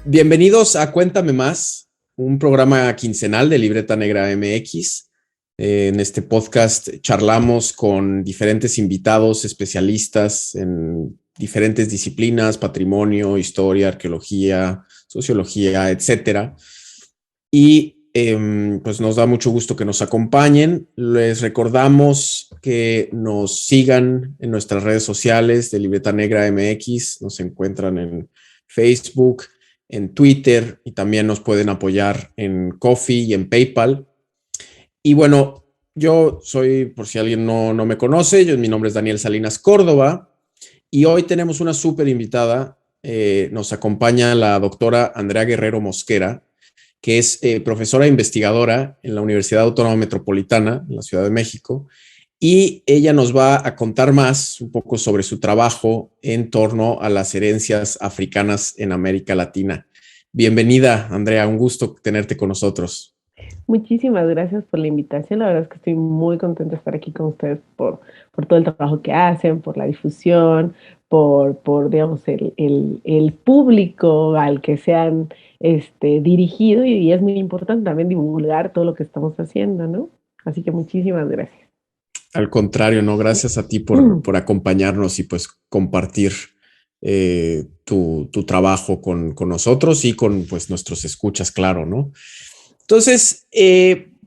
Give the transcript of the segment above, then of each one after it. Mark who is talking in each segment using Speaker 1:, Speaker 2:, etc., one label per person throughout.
Speaker 1: Bienvenidos a Cuéntame Más, un programa quincenal de Libreta Negra MX. En este podcast charlamos con diferentes invitados, especialistas en diferentes disciplinas, patrimonio, historia, arqueología, sociología, etcétera. Y pues nos da mucho gusto que nos acompañen. Les recordamos que nos sigan en nuestras redes sociales de Libreta Negra MX. Nos encuentran en Facebook, en Twitter, y también nos pueden apoyar en Ko-fi y en PayPal. Y bueno, yo soy, por si alguien no me conoce, mi nombre es Daniel Salinas Córdoba, y hoy tenemos una súper invitada. Nos acompaña la doctora Andrea Guerrero Mosquera, que es profesora e investigadora en la Universidad Autónoma Metropolitana, en la Ciudad de México, y ella nos va a contar más un poco sobre su trabajo en torno a las herencias africanas en América Latina. Bienvenida, Andrea, un gusto tenerte con nosotros.
Speaker 2: Muchísimas gracias por la invitación. La verdad es que estoy muy contenta de estar aquí con ustedes por todo el trabajo que hacen, por la difusión, por digamos, el público al que se han dirigido y es muy importante también divulgar todo lo que estamos haciendo, ¿no? Así que muchísimas gracias.
Speaker 1: Al contrario, no, gracias a ti por acompañarnos y pues compartir tu trabajo con nosotros y con pues nuestros escuchas, claro, ¿no? Entonces,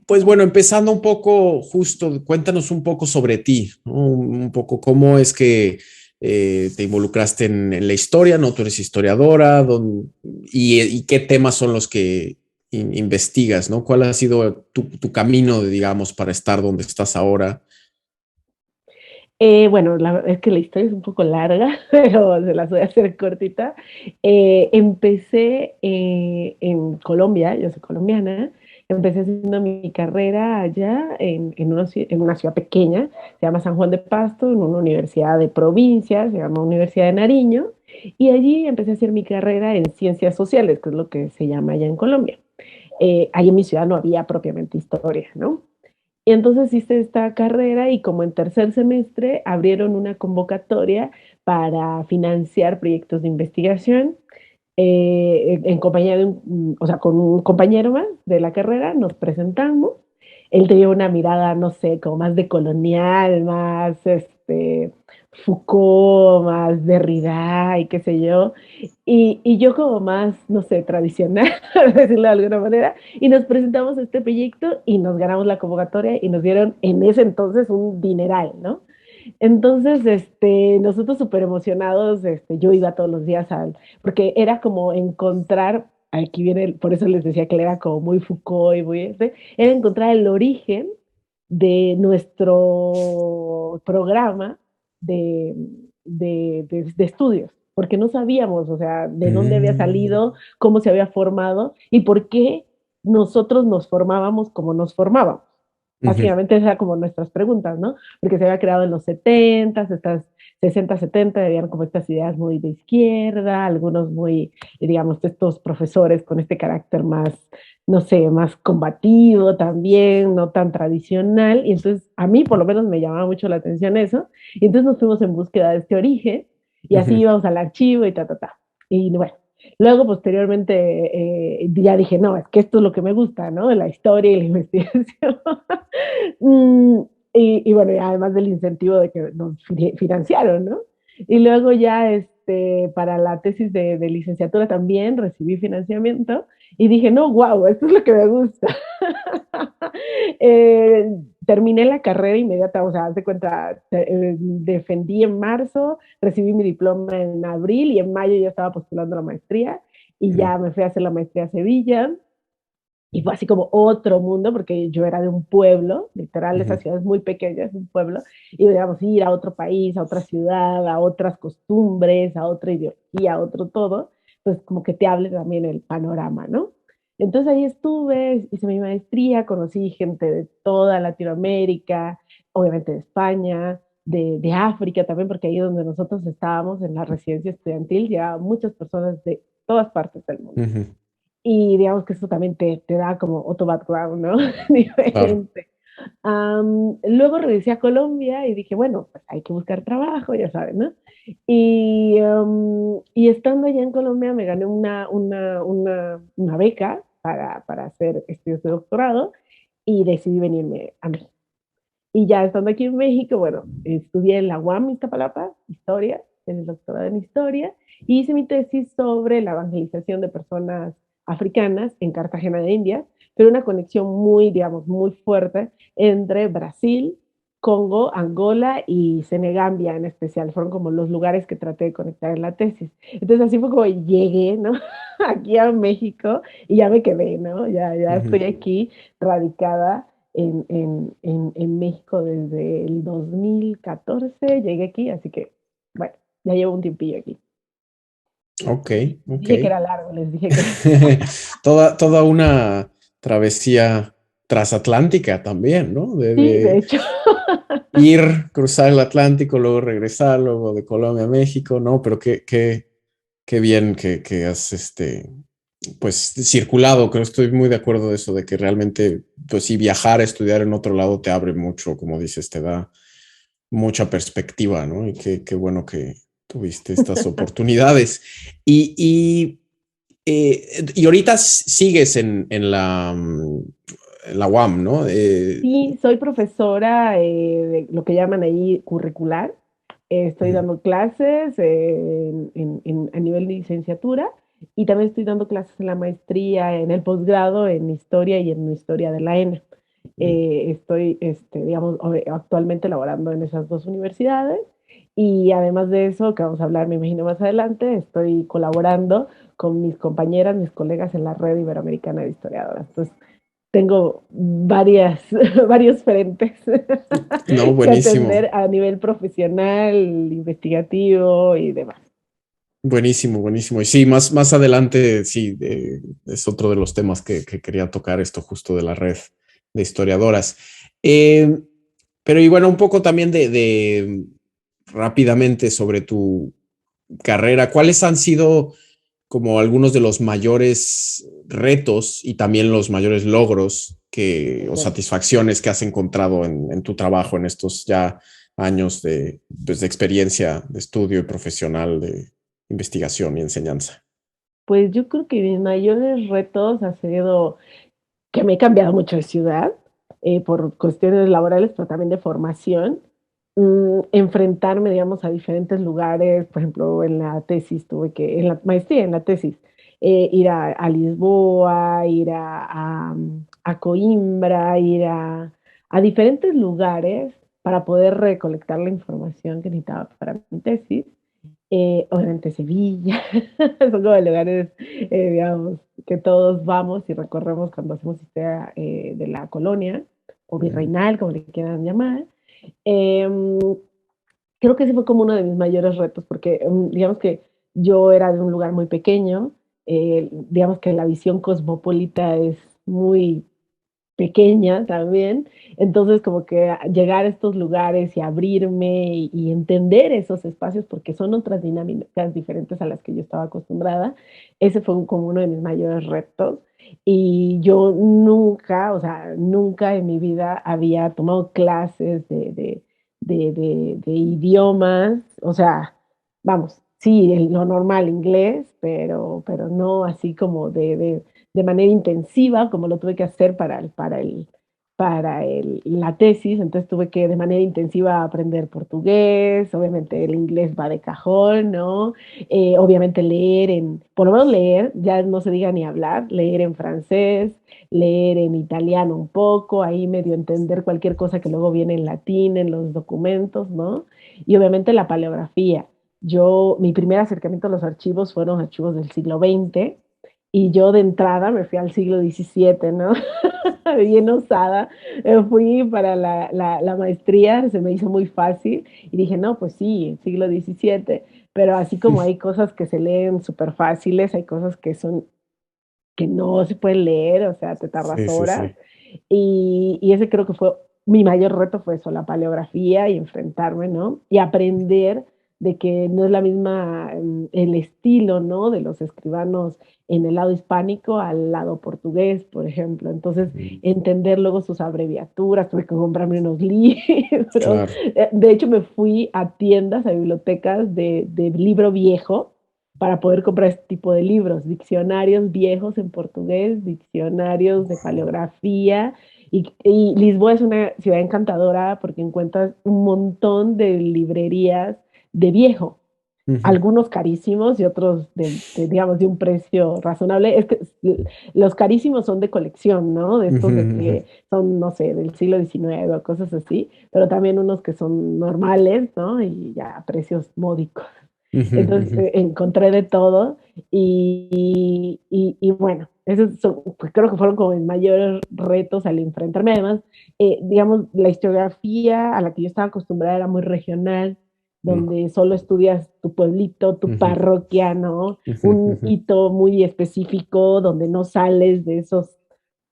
Speaker 1: pues bueno, empezando un poco justo, cuéntanos un poco sobre ti, ¿no? Un poco cómo es que te involucraste en la historia, ¿no? Tú eres historiadora, y qué temas son los que investigas, ¿no? ¿Cuál ha sido tu camino, digamos, para estar donde estás ahora?
Speaker 2: Bueno, la verdad es que la historia es un poco larga, pero se las voy a hacer cortita. Empecé en Colombia, yo soy colombiana, empecé haciendo mi carrera allá en una ciudad pequeña, se llama San Juan de Pasto, en una universidad de provincia, se llama Universidad de Nariño, y allí empecé a hacer mi carrera en ciencias sociales, que es lo que se llama allá en Colombia. Ahí en mi ciudad no había propiamente historia, ¿no? Y entonces hice esta carrera y como en tercer semestre abrieron una convocatoria para financiar proyectos de investigación en compañía de o sea, con un compañero más de la carrera, nos presentamos. Él tenía una mirada, no sé, como más decolonial, más Foucault, más Derrida y qué sé yo. Y yo como más, no sé, tradicional, por decirlo de alguna manera. Y nos presentamos este proyecto y nos ganamos la convocatoria y nos dieron en ese entonces un dineral, ¿no? Entonces, nosotros súper emocionados, yo iba todos los días porque era como encontrar, aquí viene, por eso les decía que él era como muy Foucault y muy era encontrar el origen de nuestro programa de, de estudios, porque no sabíamos, o sea, de dónde había
Speaker 1: Mm,
Speaker 2: salido, cómo se había formado y por qué nosotros nos formábamos como nos formábamos.
Speaker 1: ujú.
Speaker 2: Básicamente esas eran como nuestras preguntas, ¿no? Porque se había creado en los 70, estas 60, 70, habían como estas ideas muy de izquierda, algunos muy, digamos, estos profesores con este carácter más, no sé, más combativo también, no tan tradicional, y entonces a mí por lo menos me llamaba mucho la atención eso, y entonces nos fuimos en búsqueda de este origen, y así
Speaker 1: Ujú.
Speaker 2: íbamos al archivo y ta, ta, ta. Y bueno, luego, posteriormente, ya dije, no, es que esto es lo que me gusta, ¿no? La historia y la investigación. Mm, y bueno, y además del incentivo de que nos financiaron, ¿no? Y luego ya para la tesis de licenciatura también recibí financiamiento y dije, no, wow, esto es lo que me gusta. eh, Terminé la carrera inmediata, o sea, haz de cuenta, defendí en marzo, recibí mi diploma en abril y en mayo ya estaba postulando la maestría y ya me fui a hacer la maestría a Sevilla. Y fue así como otro mundo, porque yo era de un pueblo, literal, esa
Speaker 1: Ujú.
Speaker 2: ciudad es muy pequeña, es un pueblo, y digamos, ir a otro país, a otra ciudad, a otras costumbres, a otra ideología, a otro todo, pues como que te hable también el panorama, ¿no? Entonces ahí estuve, hice mi maestría, conocí gente de toda Latinoamérica, obviamente de España, de África también, porque ahí donde nosotros estábamos en la residencia estudiantil, llegaban muchas personas de todas partes del mundo.
Speaker 1: Ujú.
Speaker 2: Y digamos que eso también te da como otro background, ¿no?
Speaker 1: Claro.
Speaker 2: Diferente. Luego regresé a Colombia y dije, bueno, pues hay que buscar trabajo, ya sabes, ¿no? Y estando allá en Colombia me gané una beca para hacer estudios de doctorado y decidí venirme a México. Y ya estando aquí en México, bueno, estudié en la UAM Iztapalapa, historia, en el doctorado en historia, y hice mi tesis sobre la evangelización de personas africanas en Cartagena de Indias, pero una conexión muy, digamos, muy fuerte entre Brasil, Congo, Angola y Senegambia en especial. Fueron como los lugares que traté de conectar en la tesis. Entonces así fue como llegué, ¿no? Aquí a México y ya me quedé, ¿no? Ya
Speaker 1: Ujú.
Speaker 2: estoy aquí radicada en México desde el 2014, llegué aquí, así que, bueno, ya llevo un tiempillo aquí.
Speaker 1: Ok, ok.
Speaker 2: Dije que era largo, les dije que
Speaker 1: Toda una travesía transatlántica también, ¿no?
Speaker 2: sí, de
Speaker 1: De
Speaker 2: hecho.
Speaker 1: ir, cruzar el Atlántico, luego regresar, luego de Colombia a México, ¿no? Pero qué bien que has, pues, circulado. Creo que estoy muy de acuerdo de eso, de que realmente, pues sí, viajar, estudiar en otro lado te abre mucho, como dices, te da mucha perspectiva, ¿no? Y qué bueno que tuviste estas oportunidades. Y, y ahorita sigues en la UAM, ¿no?
Speaker 2: Sí, soy profesora de lo que llaman ahí curricular. Estoy
Speaker 1: Ujú,
Speaker 2: dando clases a nivel de licenciatura y también estoy dando clases en la maestría, en el posgrado, en historia y en historia de la ENA.
Speaker 1: ujú.
Speaker 2: Estoy, digamos, actualmente laborando en esas dos universidades y además de eso, que vamos a hablar, me imagino, más adelante, estoy colaborando con mis compañeras, mis colegas en la Red Iberoamericana de Historiadoras. Entonces, tengo varios frentes
Speaker 1: No,
Speaker 2: que
Speaker 1: buenísimo.
Speaker 2: atender a nivel profesional, investigativo y demás.
Speaker 1: Buenísimo, buenísimo. Y sí, más adelante, sí, es otro de los temas que quería tocar, esto justo de la red de historiadoras. Eh, pero y bueno, un poco también de rápidamente sobre tu carrera, ¿cuáles han sido como algunos de los mayores retos y también los mayores logros o
Speaker 2: Okay.
Speaker 1: satisfacciones que has encontrado en tu trabajo en estos ya años pues, de experiencia, de estudio y profesional, de investigación y enseñanza?
Speaker 2: Pues yo creo que mis mayores retos ha sido que me he cambiado mucho de ciudad, por cuestiones laborales, pero también de formación. Enfrentarme, digamos, a diferentes lugares, por ejemplo, en la tesis tuve que, en la maestría, en la tesis, ir a Lisboa, ir a Coimbra, ir a diferentes lugares para poder recolectar la información que necesitaba para mi tesis. Obviamente Sevilla, son como lugares, digamos, que todos vamos y recorremos cuando hacemos historia de la colonia, o
Speaker 1: Ujú.
Speaker 2: virreinal, como le quieran llamar. Em, Creo que ese fue como uno de mis mayores retos, porque digamos que yo era de un lugar muy pequeño, digamos que la visión cosmopolita es muy pequeña también. Entonces, como que llegar a estos lugares y abrirme y entender esos espacios, porque son otras dinámicas diferentes a las que yo estaba acostumbrada, ese fue como uno de mis mayores retos. Y yo nunca, o sea, nunca en mi vida había tomado clases de idiomas, o sea, vamos, sí, lo normal, inglés, pero no así como de manera intensiva, como lo tuve que hacer la tesis, entonces tuve que de manera intensiva aprender portugués, obviamente el inglés va de cajón, ¿no? Obviamente leer por lo menos leer, ya no se diga ni hablar, leer en francés, leer en italiano un poco, ahí medio entender cualquier cosa que luego viene en latín, en los documentos, ¿no? Y obviamente la paleografía. Mi primer acercamiento a los archivos fueron archivos del siglo XX, y yo de entrada me fui al siglo XVII, ¿no? Bien osada. Fui para la maestría, se me hizo muy fácil y dije, no, pues sí, siglo XVII. Pero así como hay cosas que se leen súper fáciles, hay cosas que no se pueden leer, o sea, te tardas
Speaker 1: Sí, sí,
Speaker 2: horas.
Speaker 1: sí.
Speaker 2: Y ese creo que fue mi mayor reto, fue eso, la paleografía y enfrentarme, ¿no? Y aprender de que no es la misma, el estilo, ¿no? De los escribanos en el lado hispánico al lado portugués, por ejemplo. Entonces, entender luego sus abreviaturas, tuve que comprarme unos libros.
Speaker 1: Claro.
Speaker 2: De hecho, me fui a tiendas, a bibliotecas de libro viejo para poder comprar este tipo de libros, diccionarios viejos en portugués, diccionarios de paleografía. Y Lisboa es una ciudad encantadora porque encuentras un montón de librerías de viejo,
Speaker 1: Ujú,
Speaker 2: algunos carísimos y otros digamos, de un precio razonable. Es que los carísimos son de colección, ¿no? De
Speaker 1: ujú,
Speaker 2: estos de
Speaker 1: ujú.
Speaker 2: que son, no sé, del siglo XIX o cosas así, pero también unos que son normales, ¿no? Y ya a precios módicos.
Speaker 1: Ujú,
Speaker 2: Entonces
Speaker 1: ujú.
Speaker 2: encontré de todo y bueno, esos son, pues creo que fueron como mis mayores retos al enfrentarme. Además, digamos, la historiografía a la que yo estaba acostumbrada era muy regional,
Speaker 1: No.
Speaker 2: donde solo estudias tu pueblito, tu
Speaker 1: Ujú,
Speaker 2: parroquia, ¿no?
Speaker 1: ujú,
Speaker 2: Un
Speaker 1: ujú.
Speaker 2: hito muy específico donde no sales de esos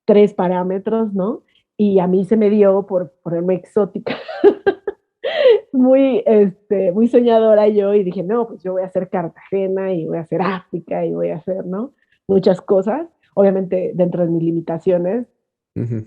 Speaker 2: 3 parámetros, ¿no? Y a mí se me dio por ponerme exótica muy, muy soñadora yo y dije, no, pues yo voy a hacer Cartagena y voy a hacer África y voy a hacer, ¿no? Muchas cosas, obviamente dentro de mis limitaciones,
Speaker 1: Ujú.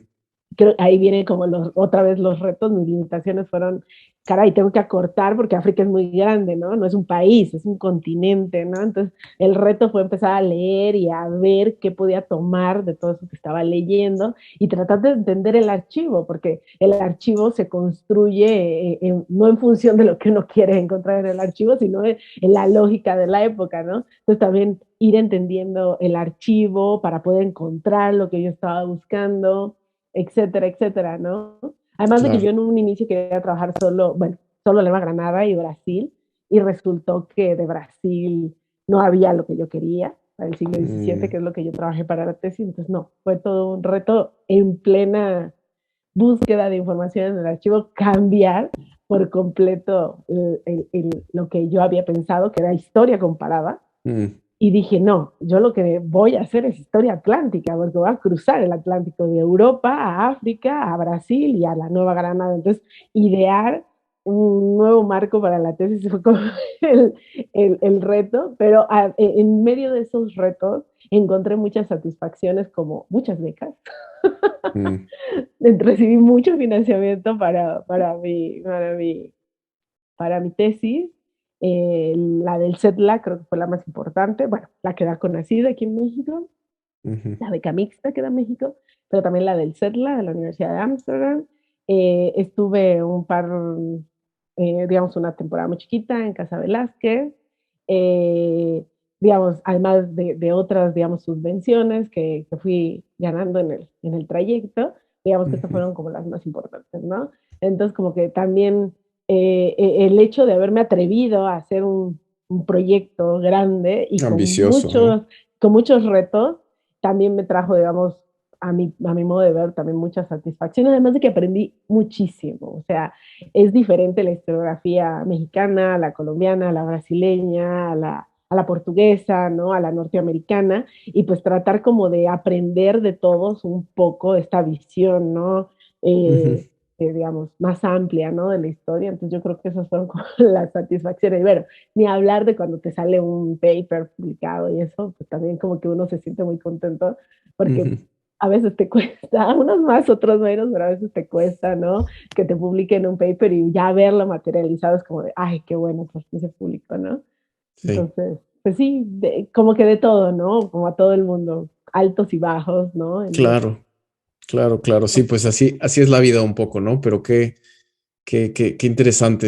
Speaker 2: creo ahí vienen como otra vez los retos, mis limitaciones fueron, caray, tengo que acortar porque África es muy grande, ¿no? No es un país, es un continente, ¿no? Entonces, el reto fue empezar a leer y a ver qué podía tomar de todo eso que estaba leyendo y tratar de entender el archivo, porque el archivo se construye no en función de lo que uno quiere encontrar en el archivo, sino en la lógica de la época, ¿no? Entonces, también ir entendiendo el archivo para poder encontrar lo que yo estaba buscando, etcétera, etcétera, ¿no? Además de que yo
Speaker 1: Claro.
Speaker 2: en un inicio quería trabajar solo, bueno, solo Nueva Granada y Brasil, y resultó que de Brasil no había lo que yo quería para el siglo XVII,
Speaker 1: Mm,
Speaker 2: que es lo que yo trabajé para la tesis, entonces no, fue todo un reto en plena búsqueda de información en el archivo, cambiar por completo lo que yo había pensado, que era historia comparada,
Speaker 1: mm.
Speaker 2: y dije, no, yo lo que voy a hacer es historia atlántica, porque voy a cruzar el Atlántico de Europa a África, a Brasil y a la Nueva Granada. Entonces, idear un nuevo marco para la tesis fue como el reto, pero en medio de esos retos encontré muchas satisfacciones como muchas becas.
Speaker 1: Mm,
Speaker 2: Recibí mucho financiamiento para mi tesis. La del CETLA creo que fue la más importante, bueno, la que da CONACYT aquí en México,
Speaker 1: ujú,
Speaker 2: la beca mixta que da México, pero también la del CETLA de la Universidad de Ámsterdam. Estuve digamos, una temporada muy chiquita en Casa Velázquez, eh, digamos, además de otras, digamos, subvenciones que fui ganando en el trayecto, digamos que estas
Speaker 1: ujú.
Speaker 2: fueron como las más importantes, ¿no? Entonces, como que también el hecho de haberme atrevido a hacer un proyecto grande y
Speaker 1: Ambicioso, ¿no?
Speaker 2: con muchos retos, también me trajo, digamos, a mi modo de ver, también mucha satisfacción, además de que aprendí muchísimo. O sea, es diferente la historiografía mexicana, la colombiana, la brasileña, a la portuguesa, ¿no? A la norteamericana, y pues tratar como de aprender de todos un poco esta visión, ¿no?
Speaker 1: Ujú.
Speaker 2: Eh, digamos, más amplia, ¿no? De la historia. Entonces yo creo que esas fueron como las satisfacciones. Y bueno, ni hablar de cuando te sale un paper publicado y eso, pues también como que uno se siente muy contento porque
Speaker 1: Ujú.
Speaker 2: a veces te cuesta, unos más, otros menos, pero a veces te cuesta, ¿no? Que te publiquen un paper y ya verlo materializado es como de, ay, qué bueno, pues que se publicó, ¿no?
Speaker 1: Sí,
Speaker 2: Entonces, pues sí, como que de todo, ¿no? Como a todo el mundo, altos y bajos, ¿no? En eso.
Speaker 1: claro, claro, claro. Sí, pues así es la vida un poco, ¿no? Pero qué interesante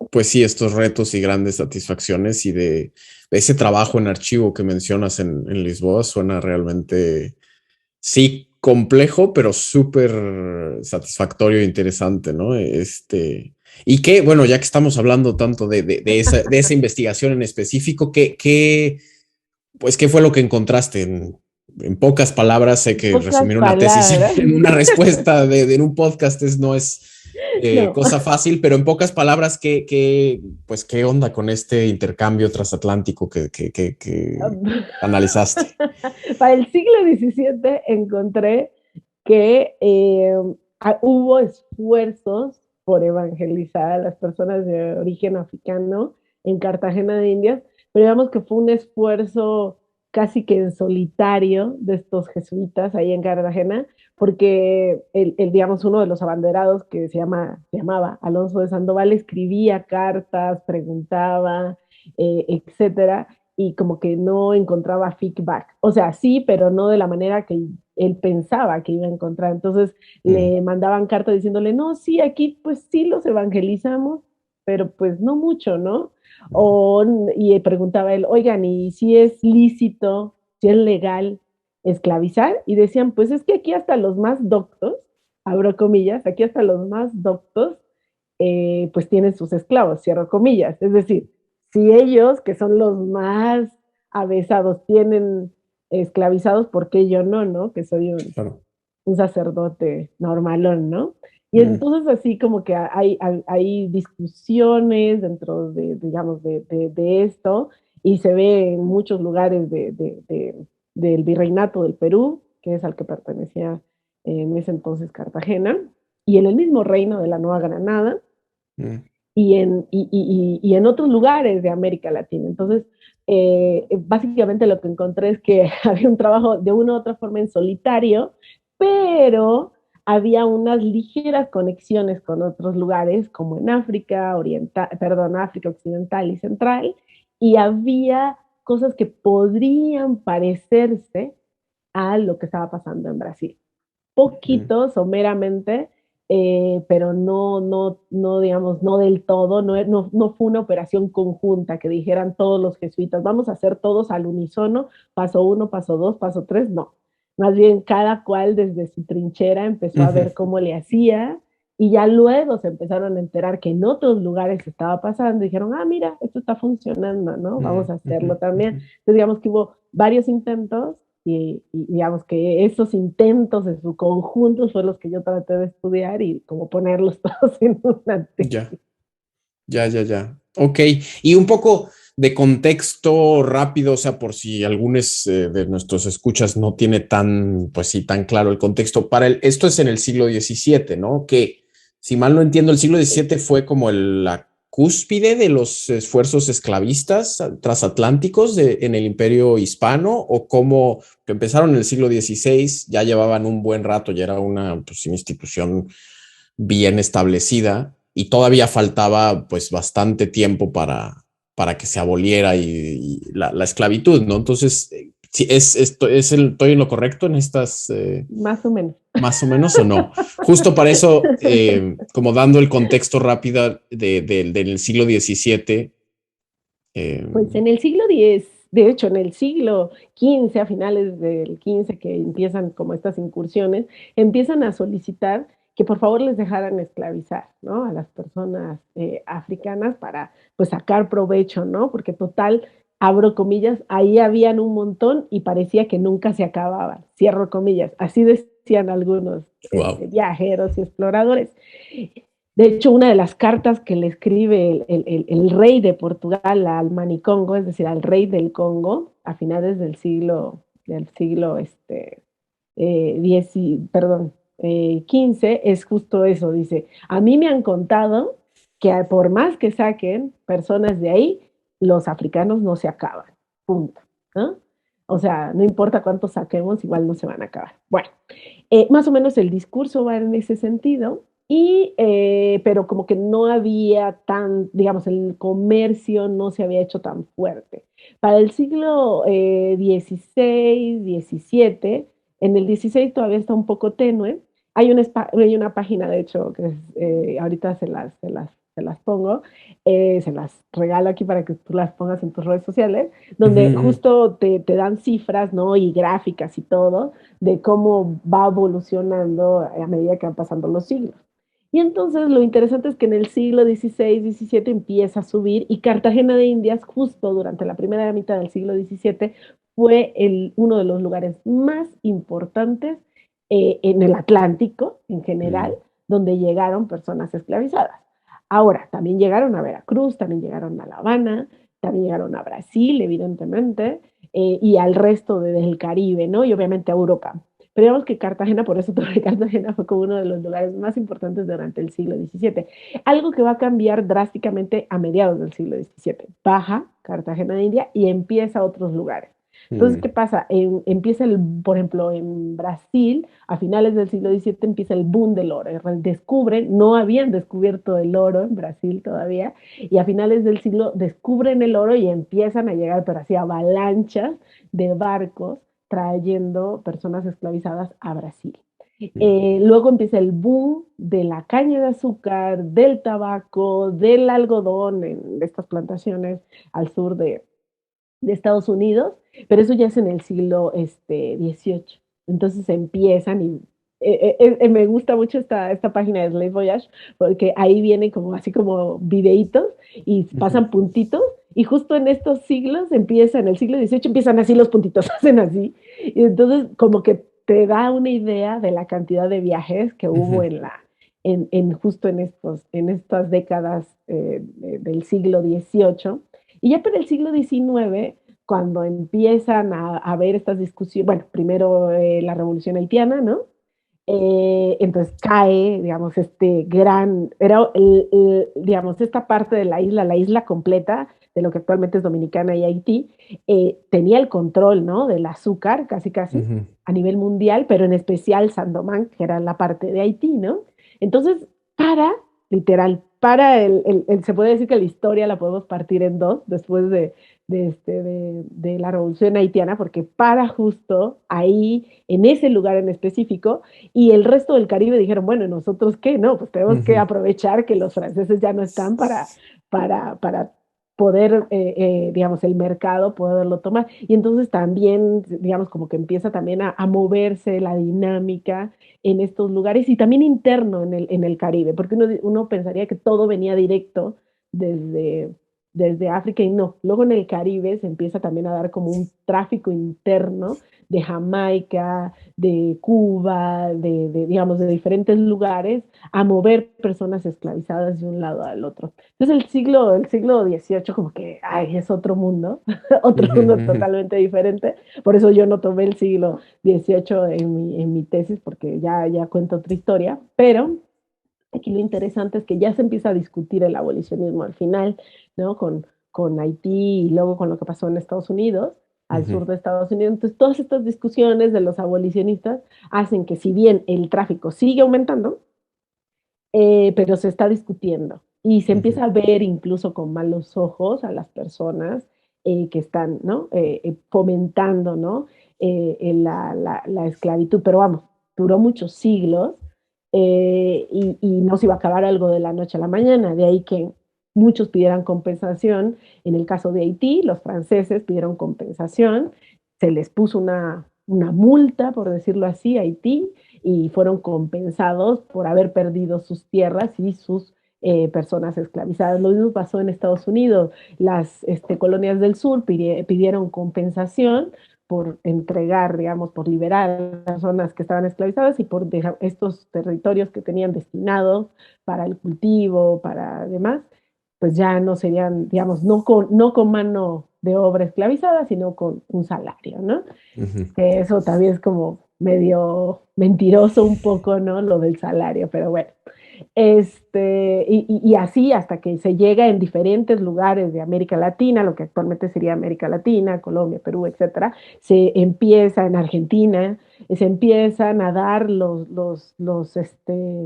Speaker 1: pues sí, estos retos y grandes satisfacciones y de ese trabajo en archivo que mencionas en Lisboa suena realmente, sí, complejo, pero súper satisfactorio e interesante, ¿no? Y que, bueno, ya que estamos hablando tanto de esa investigación en específico, pues, ¿qué fue lo que encontraste? En pocas palabras, sé que
Speaker 2: Pocas
Speaker 1: resumir una tesis
Speaker 2: palabras.
Speaker 1: en una respuesta en un podcast no es
Speaker 2: No.
Speaker 1: cosa fácil, pero en pocas palabras, pues, ¿qué onda con este intercambio transatlántico que analizaste?
Speaker 2: Para el siglo XVII encontré que hubo esfuerzos por evangelizar a las personas de origen africano en Cartagena de Indias, pero digamos que fue un esfuerzo casi que en solitario de estos jesuitas ahí en Cartagena, porque digamos, uno de los abanderados que se llamaba Alonso de Sandoval escribía cartas, preguntaba, etcétera, y como que no encontraba feedback. O sea, sí, pero no de la manera que él pensaba que iba a encontrar. Entonces le mandaban cartas diciéndole, no, sí, aquí pues sí los evangelizamos, pero pues no mucho, ¿no? Y preguntaba él, oigan, ¿y si es lícito, si es legal esclavizar? Y decían, pues es que aquí hasta los más doctos, abro comillas, aquí hasta los más doctos, pues tienen sus esclavos, cierro comillas. Es decir, si ellos, que son los más avesados, tienen esclavizados, ¿por qué yo no, no? Que soy
Speaker 1: Claro.
Speaker 2: un sacerdote normalón, ¿no? Y entonces así como que hay discusiones dentro de, digamos, de esto, y se ve en muchos lugares del virreinato del Perú, que es al que pertenecía en ese entonces Cartagena, y en el mismo reino de la Nueva Granada, y en otros lugares de América Latina. Entonces, básicamente lo que encontré es que había un trabajo de una u otra forma en solitario, pero había unas ligeras conexiones con otros lugares, como en África Occidental y Central, y había cosas que podrían parecerse a lo que estaba pasando en Brasil. Poquito, someramente, pero no, digamos, no del todo, no fue una operación conjunta que dijeran todos los jesuitas, vamos a hacer todos al unísono, paso 1, paso 2, paso 3, no. Más bien cada cual desde su trinchera empezó a ver cómo le hacía, y ya luego se empezaron a enterar que en otros lugares estaba pasando, y dijeron, mira, esto está funcionando, ¿no? Vamos a hacerlo también. Entonces digamos que hubo varios intentos, y digamos que esos intentos en su conjunto son los que yo traté de estudiar y como ponerlos todos en una tesis.
Speaker 1: Ya. Ok, y un poco de contexto rápido, o sea, por si algunos de nuestros escuchas no tiene tan, pues sí, tan claro el contexto. Esto es en el siglo XVII, ¿no? Que, si mal no entiendo, el siglo XVII fue como la cúspide de los esfuerzos esclavistas transatlánticos en el Imperio Hispano, o como que empezaron en el siglo XVI, ya llevaban un buen rato, ya era una, pues, institución bien establecida, y todavía faltaba pues bastante tiempo para que se aboliera y la esclavitud, ¿no? Entonces, si estoy en lo correcto en estas,
Speaker 2: Más o menos.
Speaker 1: más o menos, o no. Justo para eso, como dando el contexto rápido del siglo XVII.
Speaker 2: Pues en el siglo X, de hecho, en el siglo XV, a finales del XV, que empiezan como estas incursiones, empiezan a solicitar que por favor les dejaran esclavizar, ¿no? A las personas africanas para, pues, sacar provecho, ¿no? Porque total, abro comillas, ahí habían un montón y parecía que nunca se acababan, cierro comillas. Así decían algunos
Speaker 1: Wow.
Speaker 2: viajeros y exploradores. De hecho, una de las cartas que le escribe el rey de Portugal al Manicongo, es decir, al rey del Congo, a finales del siglo 15, es justo eso, dice, a mí me han contado que por más que saquen personas de ahí, los africanos no se acaban, punto, ¿no? O sea, no importa cuántos saquemos, igual no se van a acabar. Bueno, más o menos el discurso va en ese sentido, pero como que no había digamos, el comercio no se había hecho tan fuerte. Para el siglo XVI, XVII, en el XVI todavía está un poco tenue. Hay una página, de hecho, que ahorita se las pongo, se las regalo aquí para que tú las pongas en tus redes sociales, donde justo te dan cifras, ¿no? Y gráficas y todo, de cómo va evolucionando a medida que van pasando los siglos. Y entonces lo interesante es que en el siglo XVI, XVII empieza a subir, y Cartagena de Indias, justo durante la primera mitad del siglo XVII, fue uno de los lugares más importantes en el Atlántico en general, donde llegaron personas esclavizadas. Ahora, también llegaron a Veracruz, también llegaron a La Habana, también llegaron a Brasil, evidentemente, y al resto del Caribe, ¿no? Y obviamente a Europa. pero digamos que Cartagena, por eso tomé Cartagena, fue como uno de los lugares más importantes durante el siglo XVII. Algo que va a cambiar drásticamente a mediados del siglo XVII. Baja Cartagena de India y empieza a otros lugares. Entonces, ¿qué pasa? Empieza por ejemplo, en Brasil, a finales del siglo XVII empieza el boom del oro. Descubren, no habían descubierto el oro en Brasil todavía, y a finales del siglo descubren el oro y empiezan a llegar, pero así avalanchas de barcos trayendo personas esclavizadas a Brasil. Luego empieza el boom de la caña de azúcar, del tabaco, del algodón en estas plantaciones al sur de Estados Unidos, pero eso ya es en el siglo XVIII. Entonces empiezan y me gusta mucho esta página de Slave Voyage porque ahí vienen como así como videitos y pasan puntitos y justo en estos siglos empiezan, en el siglo XVIII empiezan así los puntitos, hacen así. Y entonces como que te da una idea de la cantidad de viajes que hubo justo en estas décadas del siglo XVIII. Y ya para el siglo XIX, cuando empiezan a ver estas discusiones, bueno, primero la revolución haitiana, ¿no? Entonces cae, digamos, digamos, esta parte de la isla completa, de lo que actualmente es Dominicana y Haití, tenía el control, ¿no? Del azúcar, casi, casi, a nivel mundial, pero en especial Saint-Domingue, que era la parte de Haití, ¿no? Entonces, literal, se puede decir que la historia la podemos partir en dos, después de la revolución haitiana, porque para justo ahí, en ese lugar en específico, y el resto del Caribe dijeron, bueno, ¿nosotros qué? No, pues tenemos que aprovechar que los franceses ya no están para poder, digamos, el mercado, poderlo tomar. Y entonces también, digamos, como que empieza también a moverse la dinámica en estos lugares y también interno en el Caribe, porque uno pensaría que todo venía directo desde África y no. Luego en el Caribe se empieza también a dar como un tráfico interno de Jamaica, de Cuba, digamos, de diferentes lugares, a mover personas esclavizadas de un lado al otro. Entonces el siglo XVIII como que, ay, es otro mundo, otro mundo totalmente diferente. Por eso yo no tomé el siglo XVIII en mi tesis, porque ya cuento otra historia, pero aquí lo interesante es que ya se empieza a discutir el abolicionismo al final, ¿no? Con Haití y luego con lo que pasó en Estados Unidos, al sur de Estados Unidos. Entonces, todas estas discusiones de los abolicionistas hacen que si bien el tráfico sigue aumentando, pero se está discutiendo y se empieza a ver incluso con malos ojos a las personas que están, ¿no? Fomentando, ¿no? La esclavitud, pero vamos, duró muchos siglos y no se iba a acabar algo de la noche a la mañana, de ahí que muchos pidieran compensación. En el caso de Haití, los franceses pidieron compensación, se les puso una multa, por decirlo así, a Haití, y fueron compensados por haber perdido sus tierras y sus personas esclavizadas. Lo mismo pasó en Estados Unidos. Las colonias del sur pidieron compensación por entregar, digamos, por liberar a las personas que estaban esclavizadas y por dejar estos territorios que tenían destinados para el cultivo, para demás, pues ya no serían, digamos, no con mano de obra esclavizada, sino con un salario, ¿no? Que eso también es como medio mentiroso un poco, ¿no? Lo del salario, pero bueno. Y así hasta que se llega en diferentes lugares de América Latina, lo que actualmente sería América Latina, Colombia, Perú, etcétera, se empieza en Argentina, se empiezan a dar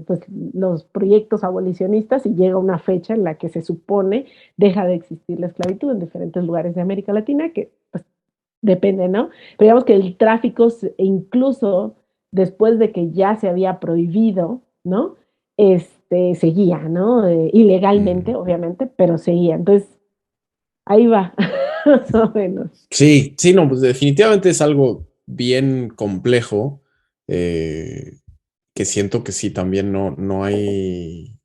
Speaker 2: pues, los proyectos abolicionistas y llega una fecha en la que se supone deja de existir la esclavitud en diferentes lugares de América Latina, que pues depende, ¿no? Pero digamos que el tráfico, incluso después de que ya se había prohibido, ¿no? Seguía, ¿no? Ilegalmente, obviamente, pero seguía. Entonces, ahí va, más o menos.
Speaker 1: Sí, sí, no, pues definitivamente es algo bien complejo, que siento que sí, también no hay,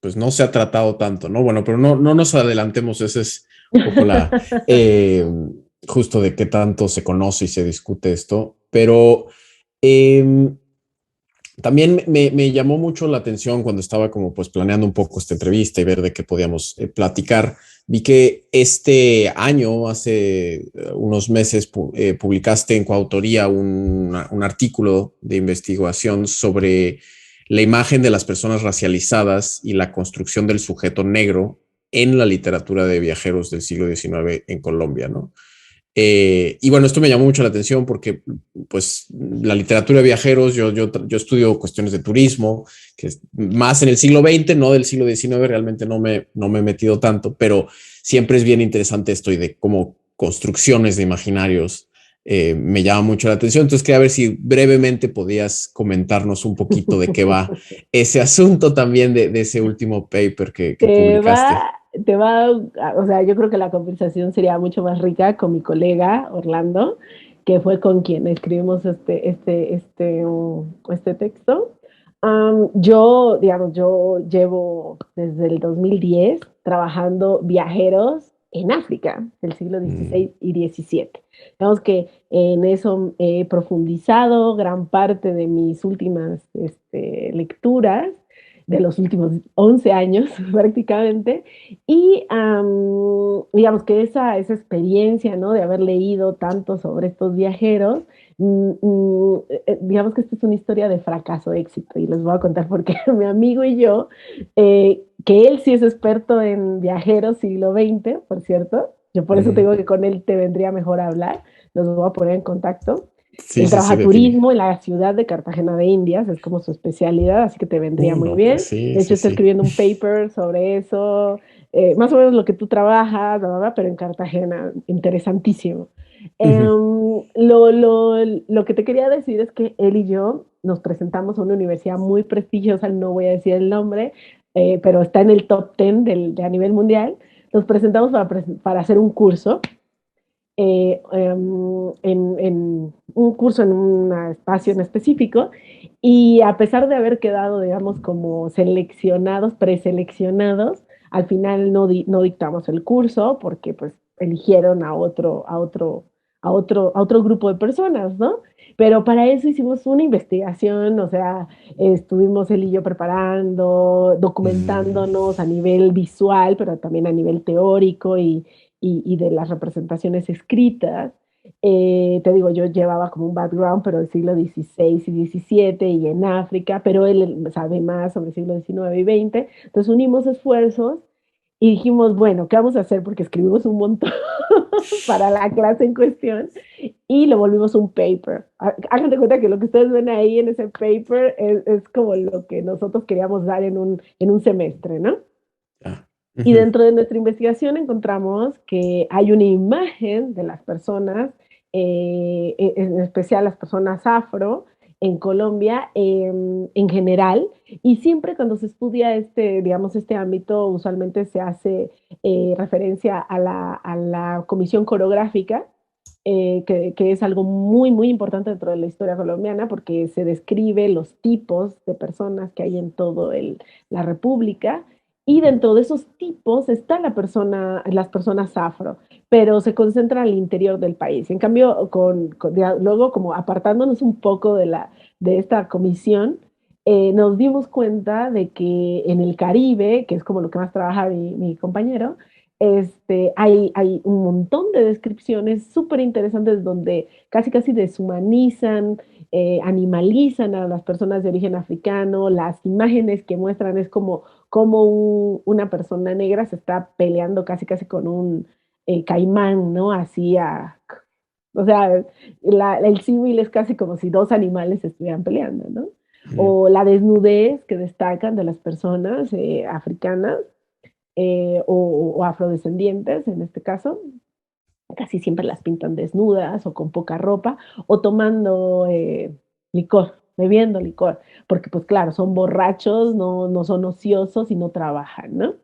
Speaker 1: pues no se ha tratado tanto, ¿no? Bueno, pero no nos adelantemos, ese es un poco justo de qué tanto se conoce y se discute esto, pero también me llamó mucho la atención cuando estaba como pues planeando un poco esta entrevista y ver de qué podíamos platicar Vi que este año, hace unos meses, publicaste en coautoría un artículo de investigación sobre la imagen de las personas racializadas y la construcción del sujeto negro en la literatura de viajeros del siglo XIX en Colombia, ¿no? Y bueno, esto me llamó mucho la atención porque, pues, la literatura de viajeros, yo estudio cuestiones de turismo, que es más en el siglo XX, no del siglo XIX, realmente no me he metido tanto, pero siempre es bien interesante esto y de cómo construcciones de imaginarios me llama mucho la atención. Entonces, quería ver si brevemente podías comentarnos un poquito de qué va ese asunto también de ese último paper que
Speaker 2: Te va,
Speaker 1: publicaste.
Speaker 2: o sea, yo creo que la conversación sería mucho más rica con mi colega Orlando, que fue con quien escribimos este texto. Yo, digamos, yo llevo desde el 2010 trabajando viajeros en África, del siglo
Speaker 1: Mm,
Speaker 2: XVI y XVII. Digamos que en eso he profundizado gran parte de mis últimas lecturas de los últimos 11 años prácticamente, y digamos que esa experiencia, ¿no? De haber leído tanto sobre estos viajeros, digamos que esta es una historia de fracaso, éxito, y les voy a contar por qué. Mi amigo y yo, que él sí es experto en viajeros siglo XX, por cierto, yo por eso te
Speaker 1: mm.
Speaker 2: digo que con él te vendría mejor hablar, los voy a poner en contacto.
Speaker 1: Sí,
Speaker 2: Él
Speaker 1: sí, sí,
Speaker 2: trabaja
Speaker 1: definitivamente.
Speaker 2: turismo en la ciudad de Cartagena de Indias, es como su especialidad, así que te vendría muy
Speaker 1: No, pues
Speaker 2: bien.
Speaker 1: sí,
Speaker 2: De hecho,
Speaker 1: sí,
Speaker 2: está
Speaker 1: sí.
Speaker 2: escribiendo un paper sobre eso, más o menos lo que tú trabajas, bla, bla, bla, pero en Cartagena, interesantísimo.
Speaker 1: Ujú.
Speaker 2: Lo que te quería decir es que él y yo nos presentamos a una universidad muy prestigiosa, no voy a decir el nombre, pero está en el top 10 a nivel mundial. Nos presentamos para hacer un curso en un curso en un espacio en específico, y a pesar de haber quedado, digamos, como seleccionados, preseleccionados, al final no dictamos el curso porque pues eligieron a otro grupo de personas, ¿no? Pero para eso hicimos una investigación, o sea, estuvimos él y yo preparando,
Speaker 1: Mm,
Speaker 2: documentándonos a nivel visual, pero también a nivel teórico y de las representaciones escritas. Te digo, yo llevaba como un background, pero del siglo XVI y XVII y en África, pero él sabe más sobre el siglo XIX y XX. Entonces unimos esfuerzos y dijimos, bueno, ¿qué vamos a hacer? Porque escribimos un montón para la clase en cuestión y lo volvimos un paper. Háganse cuenta que lo que ustedes ven ahí en ese paper es como lo que nosotros queríamos dar en un semestre, ¿no?
Speaker 1: ya.
Speaker 2: Y
Speaker 1: Ujú.
Speaker 2: dentro de nuestra investigación encontramos que hay una imagen de las personas, en especial las personas afro, en Colombia en general, y siempre cuando se estudia digamos, este ámbito, usualmente se hace referencia a a la comisión coreográfica, que es algo muy, muy importante dentro de la historia colombiana, porque se describe los tipos de personas que hay en toda la República, y dentro de esos tipos está las personas afro, pero se concentran al interior del país. En cambio, luego como apartándonos un poco de esta comisión, nos dimos cuenta de que en el Caribe, que es como lo que más trabaja mi compañero, hay un montón de descripciones súper interesantes donde casi casi deshumanizan, animalizan a las personas de origen africano. Las imágenes que muestran es como una persona negra se está peleando casi casi con un caimán, ¿no? O sea, el símil es casi como si dos animales estuvieran peleando, ¿no?
Speaker 1: Mm.
Speaker 2: O la desnudez que destacan de las personas africanas, o afrodescendientes en este caso, casi siempre las pintan desnudas o con poca ropa o tomando licor, bebiendo licor, porque pues claro, son borrachos, no son ociosos y no trabajan, ¿no?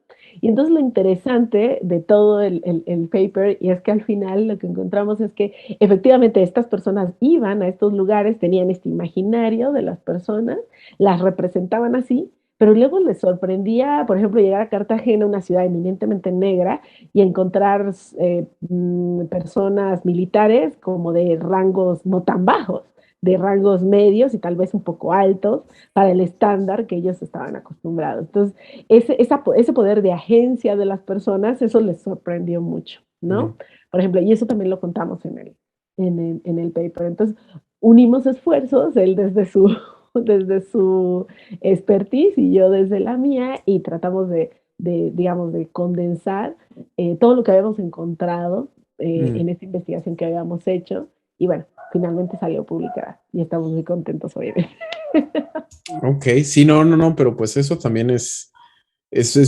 Speaker 2: Y entonces lo interesante de todo el paper, y es que al final lo que encontramos es que efectivamente estas personas iban a estos lugares, tenían este imaginario de las personas, las representaban así, pero luego les sorprendía, por ejemplo, llegar a Cartagena, una ciudad eminentemente negra, y encontrar personas militares como de rangos no tan bajos, de rangos medios y tal vez un poco altos para el estándar que ellos estaban acostumbrados. Entonces, ese poder de agencia de las personas, eso les sorprendió mucho, ¿no? Por ejemplo, y eso también lo contamos en el paper. Entonces, unimos esfuerzos, él desde su expertise y yo desde la mía, y tratamos digamos, de condensar todo lo que habíamos encontrado en esta investigación que habíamos hecho. Y bueno, finalmente salió publicada y estamos muy contentos hoy.
Speaker 1: Ok, sí, no, pero pues eso también es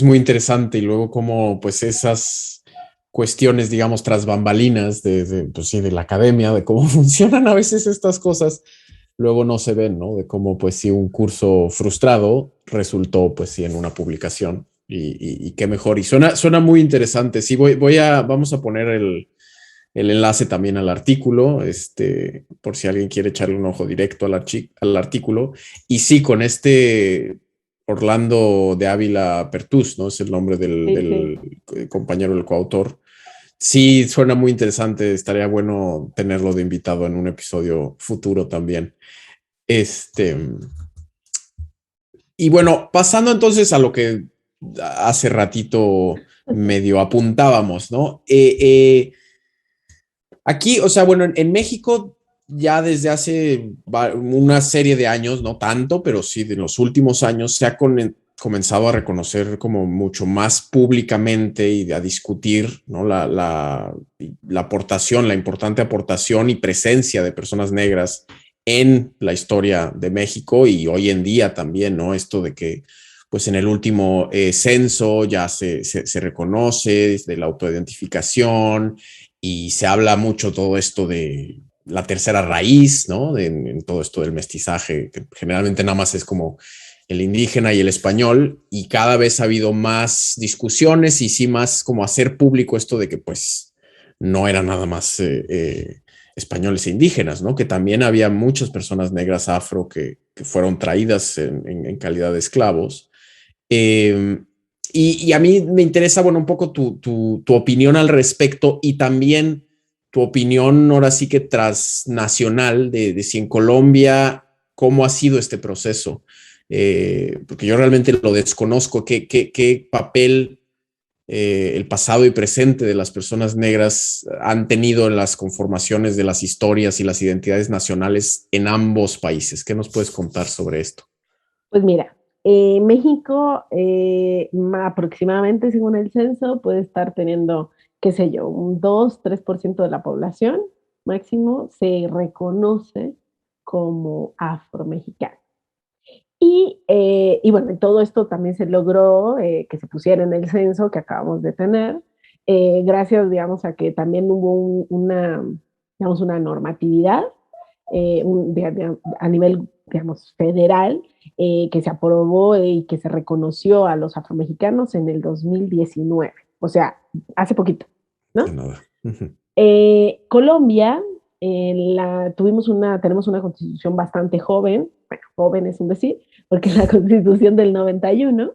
Speaker 1: muy interesante. Y luego como pues esas cuestiones, digamos, tras bambalinas pues sí, de la academia, de cómo funcionan a veces estas cosas, luego no se ven, ¿no? De cómo pues sí un curso frustrado resultó pues sí en una publicación y qué mejor. Y suena muy interesante. Sí, vamos a poner el enlace también al artículo, por si alguien quiere echarle un ojo directo al artículo. Y sí, con Orlando de Ávila Pertús, ¿no? Es el nombre
Speaker 2: Sí, sí.
Speaker 1: del compañero, del coautor. Sí, suena muy interesante. Estaría bueno tenerlo de invitado en un episodio futuro también. Este, y bueno, pasando entonces a lo que hace ratito medio apuntábamos, ¿no? Aquí, o sea, bueno, en México ya desde hace una serie de años, no tanto, pero sí de los últimos años, se ha comenzado a reconocer como mucho más públicamente y a discutir, ¿no? La aportación, la importante aportación y presencia de personas negras en la historia de México y hoy en día también, ¿no? Esto de que, pues en el último censo ya se reconoce de la autoidentificación y se habla mucho todo esto de la tercera raíz, ¿no? En todo esto del mestizaje, que generalmente nada más es como el indígena y el español, y cada vez ha habido más discusiones y sí más como hacer público esto de que pues no era nada más españoles e indígenas, ¿no? Que también había muchas personas negras afro que fueron traídas en calidad de esclavos. Eh, y a mí me interesa, bueno, un poco tu opinión al respecto y también tu opinión ahora sí que transnacional de si en Colombia, cómo ha sido este proceso. Porque yo realmente lo desconozco, qué papel el pasado y presente de las personas negras han tenido en las conformaciones de las historias y las identidades nacionales en ambos países. ¿Qué nos puedes contar sobre esto?
Speaker 2: Pues mira, México aproximadamente, según el censo, puede estar teniendo, qué sé yo, un 2-3% de la población máximo se reconoce como afromexicano. Y bueno, todo esto también se logró que se pusiera en el censo que acabamos de tener, gracias, digamos, a que también hubo digamos, una normatividad a nivel, digamos, federal, que se aprobó y que se reconoció a los afromexicanos en el 2019, o sea, hace poquito,
Speaker 1: De
Speaker 2: ¿no?
Speaker 1: nada.
Speaker 2: Colombia, tenemos una constitución bastante joven, bueno, joven es un decir, porque es la constitución del 91,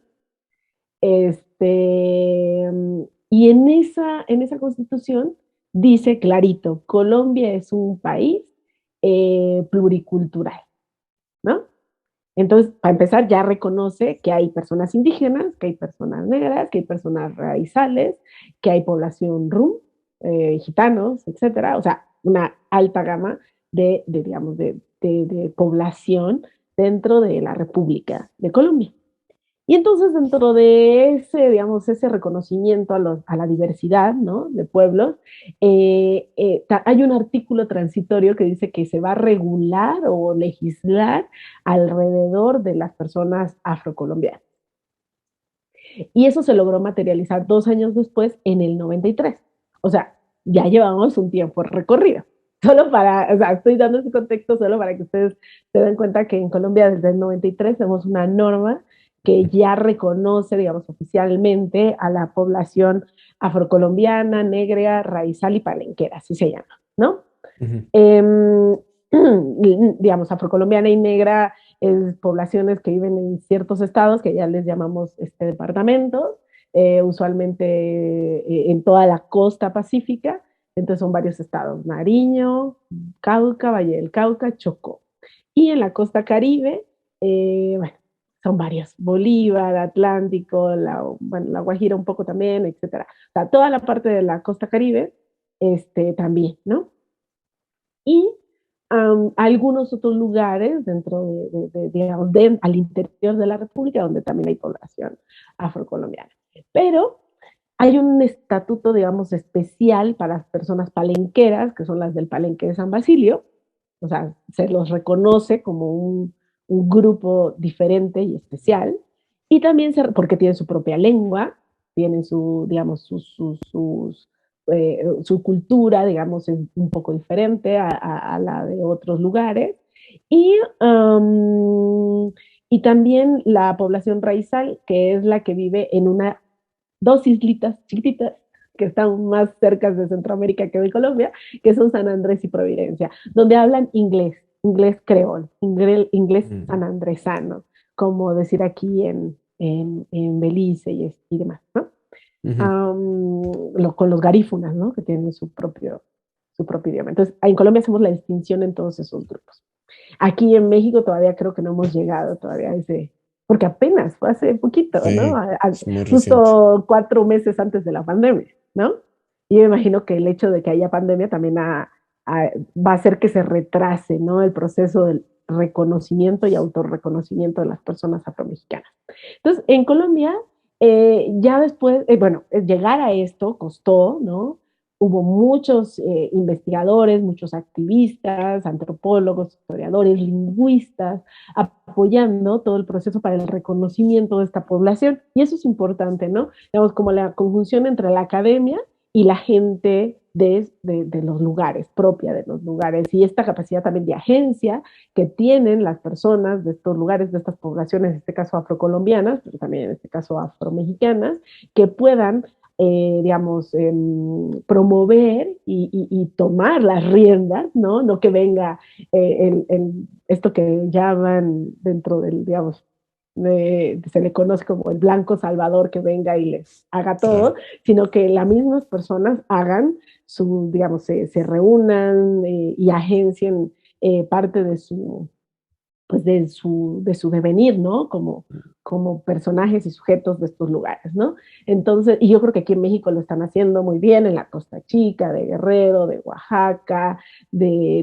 Speaker 2: este, y en esa constitución dice clarito, Colombia es un país pluricultural, ¿no? Entonces, para empezar, ya reconoce que hay personas indígenas, que hay personas negras, que hay personas raizales, que hay población rum, gitanos, etcétera. O sea, una alta gama digamos, de población dentro de la República de Colombia. Y entonces dentro de ese, digamos, ese reconocimiento a la diversidad, ¿no? De pueblos, hay un artículo transitorio que dice que se va a regular o legislar alrededor de las personas afrocolombianas. Y eso se logró materializar 2 años después, en el 93. O sea, ya llevamos un tiempo recorrido. O sea, estoy dando ese contexto solo para que ustedes se den cuenta que en Colombia desde el 93 tenemos una norma que ya reconoce, digamos, oficialmente a la población afrocolombiana, negra, raizal y palenquera, así se llama, ¿no?
Speaker 1: Uh -huh.
Speaker 2: Digamos, afrocolombiana y negra, poblaciones que viven en ciertos estados que ya les llamamos departamentos, usualmente en toda la costa pacífica. Entonces son varios estados: Nariño, Cauca, Valle del Cauca, Chocó. Y en la costa Caribe, bueno, son varios, Bolívar, Atlántico, bueno, la Guajira un poco también, etcétera. O sea, toda la parte de la costa Caribe, también, ¿no? Y algunos otros lugares dentro digamos, al interior de la República, donde también hay población afrocolombiana. Pero hay un estatuto, digamos, especial para las personas palenqueras, que son las del Palenque de San Basilio, o sea, se los reconoce como un grupo diferente y especial, y también porque tienen su propia lengua, tienen su, digamos, su cultura, digamos, es un poco diferente a la de otros lugares, y, y también la población raizal, que es la que vive en dos islitas chiquititas que están más cerca de Centroamérica que de Colombia, que son San Andrés y Providencia, donde hablan inglés creol, inglés sanandresano, como decir aquí en Belice y demás, ¿no? Con los garífunas, ¿no? Que tienen su propio idioma. Entonces, en Colombia hacemos la distinción en todos esos grupos. Aquí en México todavía creo que no hemos llegado todavía a ese, porque apenas fue hace poquito, ¿no?
Speaker 1: Sí, es muy reciente.
Speaker 2: Justo 4 meses antes de la pandemia, ¿no? Y yo me imagino que el hecho de que haya pandemia también va a hacer que se retrase, ¿no? El proceso del reconocimiento y autorreconocimiento de las personas afromexicanas. Entonces, en Colombia, ya después, bueno, llegar a esto costó, ¿no? Hubo muchos investigadores, muchos activistas, antropólogos, historiadores, lingüistas, apoyando todo el proceso para el reconocimiento de esta población. Y eso es importante, ¿no? Digamos, como la conjunción entre la academia y la gente de los lugares, propia de los lugares, y esta capacidad también de agencia que tienen las personas de estos lugares, de estas poblaciones, en este caso afrocolombianas, pero también en este caso afromexicanas, que puedan digamos, promover y tomar las riendas, ¿no? No que venga esto que llaman dentro del, digamos, se le conoce como el blanco salvador que venga y les haga todo,
Speaker 1: Claro.
Speaker 2: sino que las mismas personas hagan digamos, se reúnan y agencien parte de pues de su devenir, ¿no? Como personajes y sujetos de estos lugares, ¿no? Entonces, y yo creo que aquí en México lo están haciendo muy bien, en la Costa Chica, de Guerrero, de Oaxaca,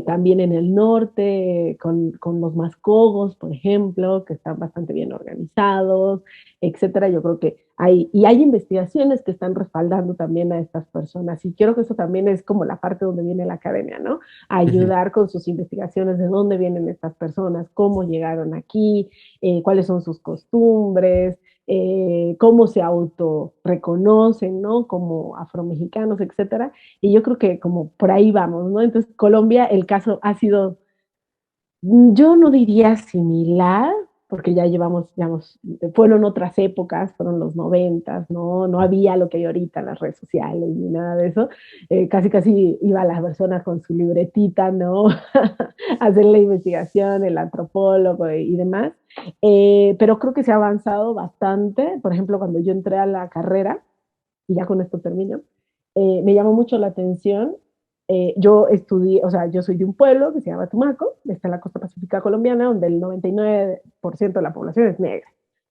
Speaker 2: también en el norte, con los mascogos, por ejemplo, que están bastante bien organizados, etcétera. Yo creo que hay investigaciones que están respaldando también a estas personas, y creo que eso también es como la parte donde viene la academia, ¿no? Ayudar con sus investigaciones de dónde vienen estas personas, cómo llegaron aquí, cuáles son sus costumbres, cómo se autorreconocen, ¿no? Como afromexicanos, etcétera. Y yo creo que como por ahí vamos, ¿no? Entonces, Colombia, el caso ha sido, yo no diría similar, porque ya digamos, fueron otras épocas, fueron los 90, ¿no? No había lo que hay ahorita, las redes sociales ni nada de eso. Casi iba la persona con su libretita, ¿no? A hacer la investigación, el antropólogo y demás. Pero creo que se ha avanzado bastante. Por ejemplo, cuando yo entré a la carrera, y ya con esto termino, me llamó mucho la atención. Yo estudié, o sea, yo soy de un pueblo que se llama Tumaco, está en la costa pacífica colombiana, donde el 99% de la población es negra,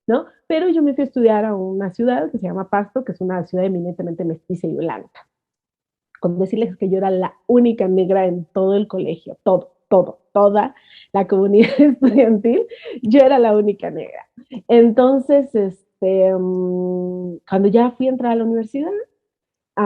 Speaker 2: ¿no? Pero yo me fui a estudiar a una ciudad que se llama Pasto, que es una ciudad eminentemente mestiza y blanca. Con decirles que yo era la única negra en todo el colegio, toda la comunidad estudiantil, yo era la única negra. Entonces, cuando ya fui a entrar a la universidad,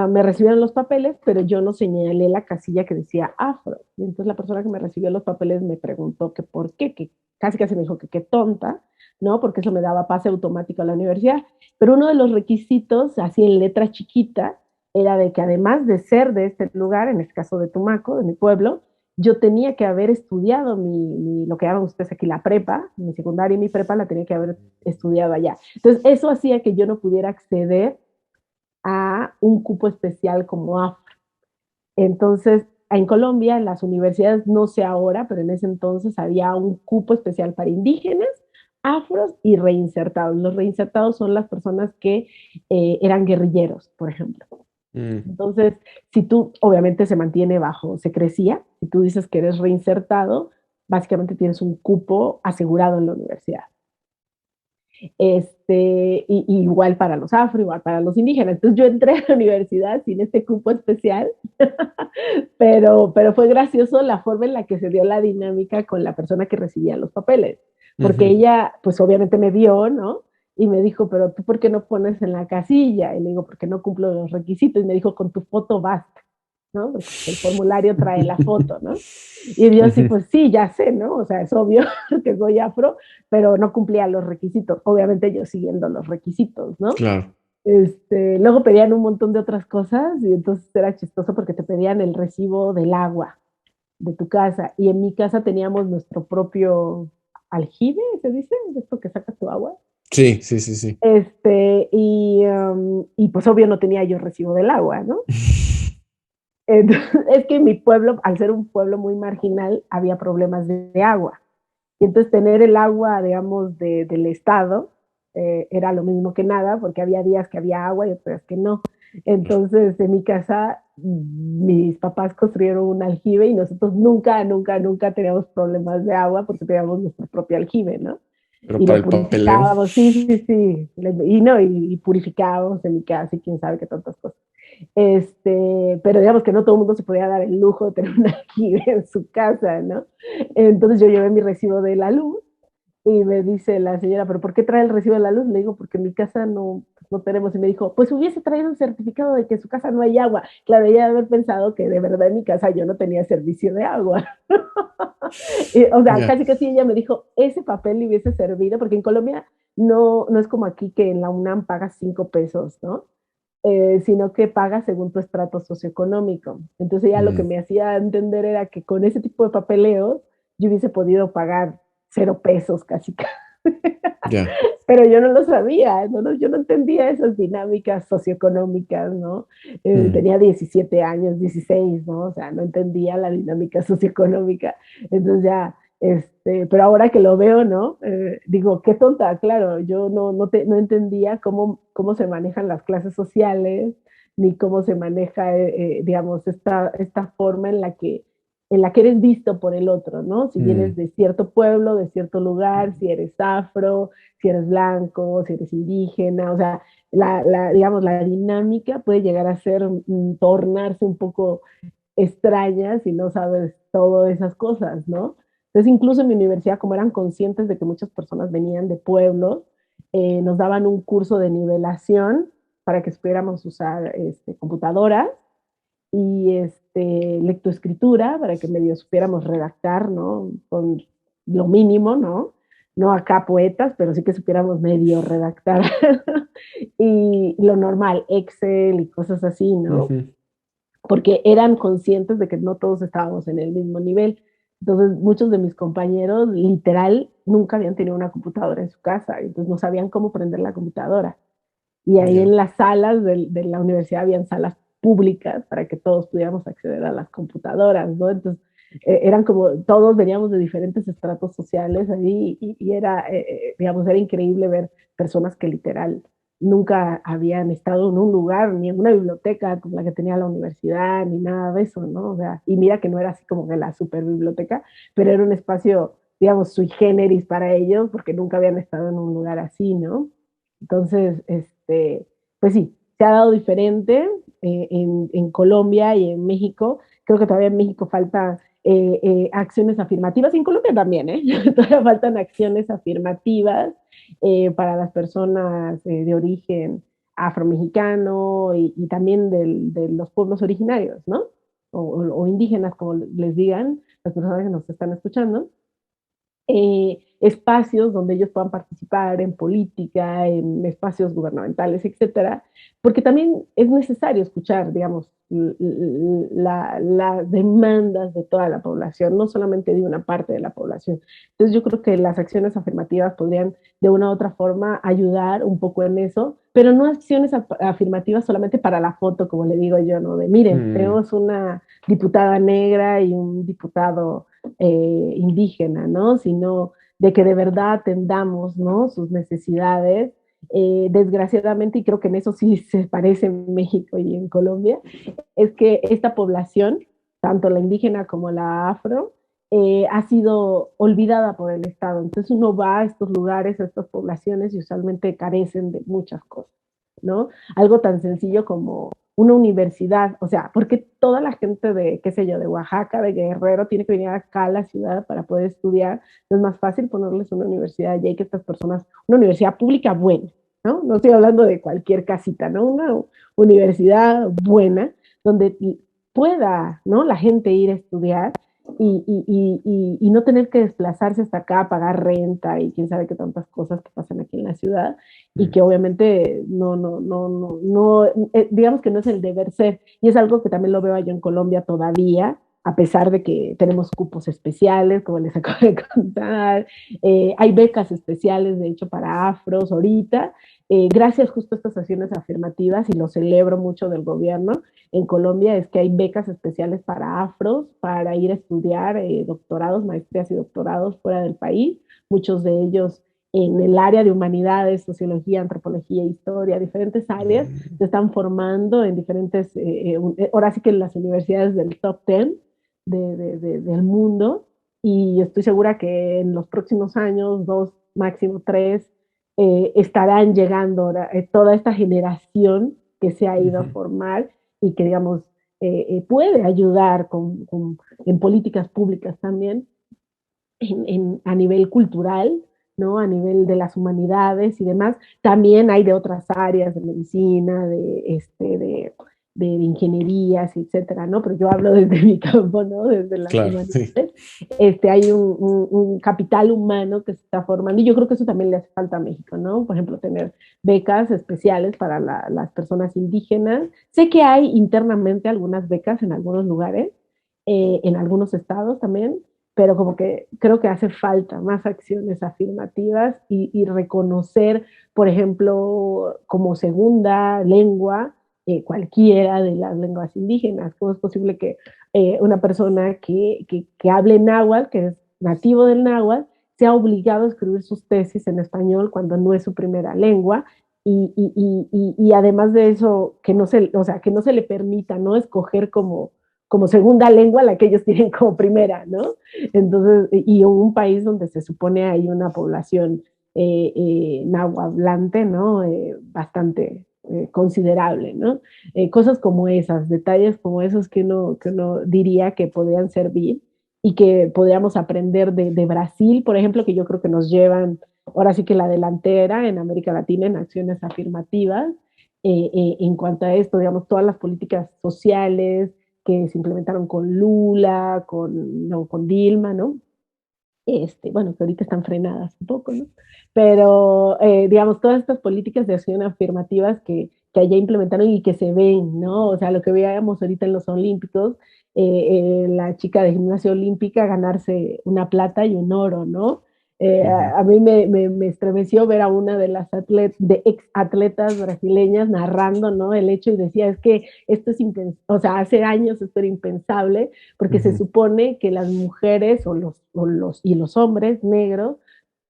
Speaker 2: me recibieron los papeles, pero yo no señalé la casilla que decía afro. Y entonces la persona que me recibió los papeles me preguntó que por qué, que casi me dijo que qué tonta, ¿no? Porque eso me daba pase automático a la universidad. Pero uno de los requisitos, así en letra chiquita, era de que además de ser de este lugar, en este caso de Tumaco, de mi pueblo, yo tenía que haber estudiado lo que llaman ustedes aquí la prepa, mi secundaria y mi prepa la tenía que haber estudiado allá. Entonces eso hacía que yo no pudiera acceder a un cupo especial como afro. Entonces, en Colombia, en las universidades, no sé ahora, pero en ese entonces había un cupo especial para indígenas, afros y reinsertados. Los reinsertados son las personas que eran guerrilleros, por ejemplo. Entonces, si tú, obviamente se mantiene bajo secrecía, si tú dices que eres reinsertado, básicamente tienes un cupo asegurado en la universidad. Y igual para los afro, igual para los indígenas. Entonces yo entré a la universidad sin este cupo especial, pero fue gracioso la forma en la que se dio la dinámica con la persona que recibía los papeles, porque ella, pues obviamente me vio, ¿no? Y me dijo, pero tú, ¿por qué no pones en la casilla? Y le digo, porque no cumplo los requisitos. Y me dijo, con tu foto basta, ¿no? Porque el formulario trae la foto, ¿no? Y yo sí, pues sí, ya sé, ¿no? O sea, es obvio que soy afro, pero no cumplía los requisitos. Obviamente yo siguiendo los requisitos, ¿no?
Speaker 1: Claro.
Speaker 2: Luego pedían un montón de otras cosas y entonces era chistoso porque te pedían el recibo del agua de tu casa. Y en mi casa teníamos nuestro propio aljibe, ¿se dice? Esto que sacas tu agua.
Speaker 1: Sí, sí, sí, sí.
Speaker 2: Y pues obvio no tenía yo recibo del agua, ¿no? Entonces, es que en mi pueblo, al ser un pueblo muy marginal, había problemas de agua. Y entonces tener el agua, digamos, del Estado era lo mismo que nada, porque había días que había agua y otros días que no. Entonces, en mi casa, mis papás construyeron un aljibe y nosotros nunca, nunca, nunca teníamos problemas de agua porque teníamos nuestro propio aljibe, ¿no?
Speaker 1: Pero
Speaker 2: Y
Speaker 1: para
Speaker 2: lo
Speaker 1: el papeleo.
Speaker 2: purificábamos, sí, sí, sí. Y no, y purificábamos en mi casa y quién sabe qué tantas cosas. Pero digamos que no todo el mundo se podía dar el lujo de tener un aljibe en su casa, ¿no? Entonces yo llevé mi recibo de la luz y me dice la señora, ¿pero por qué trae el recibo de la luz? Le digo, porque en mi casa no tenemos. Y me dijo, pues hubiese traído un certificado de que en su casa no hay agua. Claro, ella debe haber pensado que de verdad en mi casa yo no tenía servicio de agua. O sea,
Speaker 1: Ya.
Speaker 2: casi casi ella me dijo, ese papel le hubiese servido, porque en Colombia no es como aquí que en la UNAM pagas 5 pesos, ¿no? Sino que pagas según tu estrato socioeconómico. Entonces ya lo que me hacía entender era que con ese tipo de papeleos yo hubiese podido pagar 0 pesos casi.
Speaker 1: Ya.
Speaker 2: Pero yo no lo sabía, ¿no? Yo no entendía esas dinámicas socioeconómicas, ¿no? Tenía 17 años, 16, ¿no? O sea, no entendía la dinámica socioeconómica. Entonces ya, pero ahora que lo veo, ¿no? Digo, qué tonta, claro, yo no entendía cómo se manejan las clases sociales, ni cómo se maneja, digamos, esta forma en la que eres visto por el otro, ¿no? Si vienes de cierto pueblo, de cierto lugar, si eres afro, si eres blanco, si eres indígena, o sea, digamos, la dinámica puede llegar a ser, tornarse un poco extraña si no sabes todas esas cosas, ¿no? Entonces, incluso en mi universidad, como eran conscientes de que muchas personas venían de pueblos, nos daban un curso de nivelación para que pudiéramos usar computadoras y lectoescritura para que medio supiéramos redactar, ¿no? Con lo mínimo, ¿no? No acá poetas, pero sí que supiéramos medio redactar. Y lo normal, Excel y cosas así, ¿no? Porque eran conscientes de que no todos estábamos en el mismo nivel. Entonces, muchos de mis compañeros, literal, nunca habían tenido una computadora en su casa, entonces no sabían cómo prender la computadora. Y ahí
Speaker 1: Ya.
Speaker 2: en las salas de la universidad habían salas públicas para que todos pudiéramos acceder a las computadoras, ¿no? Entonces, eran como, todos veníamos de diferentes estratos sociales ahí y era, digamos, era increíble ver personas que literal nunca habían estado en un lugar, ni en una biblioteca como la que tenía la universidad, ni nada de eso, ¿no? O sea, y mira que no era así como que la super biblioteca, pero era un espacio, digamos, sui generis para ellos, porque nunca habían estado en un lugar así, ¿no? Entonces, pues sí, se ha dado diferente en Colombia y en México. Creo que todavía en México falta acciones afirmativas, y en Colombia también, ¿eh? Todavía faltan acciones afirmativas para las personas de origen afromexicano y también de los pueblos originarios, ¿no? O indígenas, como les digan las personas que nos están escuchando. Espacios donde ellos puedan participar en política, en espacios gubernamentales, etcétera, porque también es necesario escuchar, digamos, las demandas de toda la población, no solamente de una parte de la población. Entonces yo creo que las acciones afirmativas podrían de una u otra forma ayudar un poco en eso, pero no acciones afirmativas solamente para la foto, como le digo yo, ¿no? De miren, tenemos una diputada negra y un diputado indígena, ¿no? Sino de que de verdad atendamos, ¿no? Sus necesidades. Desgraciadamente, y creo que en eso sí se parece en México y en Colombia, es que esta población, tanto la indígena como la afro, ha sido olvidada por el Estado. Entonces uno va a estos lugares, a estas poblaciones y usualmente carecen de muchas cosas, ¿no? Algo tan sencillo como una universidad, o sea, porque toda la gente de, qué sé yo, de Oaxaca, de Guerrero, tiene que venir acá a la ciudad para poder estudiar. No es más fácil ponerles una universidad y hay que estas personas, una universidad pública buena, ¿no? No estoy hablando de cualquier casita, ¿no? Una universidad buena donde pueda, ¿no? La gente ir a estudiar y no tener que desplazarse hasta acá, pagar renta y quién sabe qué tantas cosas que pasan aquí en la ciudad y que obviamente digamos que no es el deber ser. Y es algo que también lo veo allá en Colombia todavía, a pesar de que tenemos cupos especiales, como les acabo de contar, hay becas especiales, de hecho, para afros ahorita, gracias justo a estas acciones afirmativas, y lo celebro mucho del gobierno, en Colombia es que hay becas especiales para afros, para ir a estudiar doctorados, maestrías y doctorados fuera del país, muchos de ellos en el área de humanidades, sociología, antropología, historia, diferentes áreas, se están formando en diferentes, ahora sí que en las universidades del top 10 del mundo, y estoy segura que en los próximos años, 2, máximo 3, estarán llegando toda esta generación que se ha ido a formar y que, digamos, puede ayudar en políticas públicas también, a nivel cultural, ¿no? A nivel de las humanidades y demás. También hay de otras áreas, de medicina, de ingenierías, etcétera, ¿no? Pero yo hablo desde mi campo, ¿no? Desde las
Speaker 1: Claro,
Speaker 2: humanidades.
Speaker 1: sí.
Speaker 2: Hay un capital humano que se está formando y yo creo que eso también le hace falta a México, ¿no? Por ejemplo, tener becas especiales para las personas indígenas. Sé que hay internamente algunas becas en algunos lugares, en algunos estados también, pero como que creo que hace falta más acciones afirmativas y reconocer, por ejemplo, como segunda lengua, cualquiera de las lenguas indígenas. ¿Cómo es posible que una persona que hable náhuatl, que es nativo del náhuatl, sea obligado a escribir sus tesis en español cuando no es su primera lengua? Y además de eso, o sea, que no se le permita, ¿no? Escoger como segunda lengua la que ellos tienen como primera, ¿no? Entonces, y un país donde se supone hay una población nahuablante, ¿no? Bastante considerable, ¿no? Cosas como esas, detalles como esos que uno diría que podrían servir y que podríamos aprender de Brasil, por ejemplo, que yo creo que nos llevan ahora sí que la delantera en América Latina en acciones afirmativas en cuanto a esto, digamos, todas las políticas sociales, que se implementaron con Lula, no, con Dilma, ¿no? Bueno, que ahorita están frenadas un poco, ¿no? Pero, digamos, todas estas políticas de acción afirmativas que allá implementaron y que se ven, ¿no? O sea, lo que veíamos ahorita en los Olímpicos, la chica de gimnasia olímpica ganarse una plata y un oro, ¿no? A mí me estremeció ver a una de las ex atletas brasileñas narrando, ¿no? El hecho y decía, es que esto es impensable, o sea, hace años esto era impensable, porque se supone que las mujeres y los hombres negros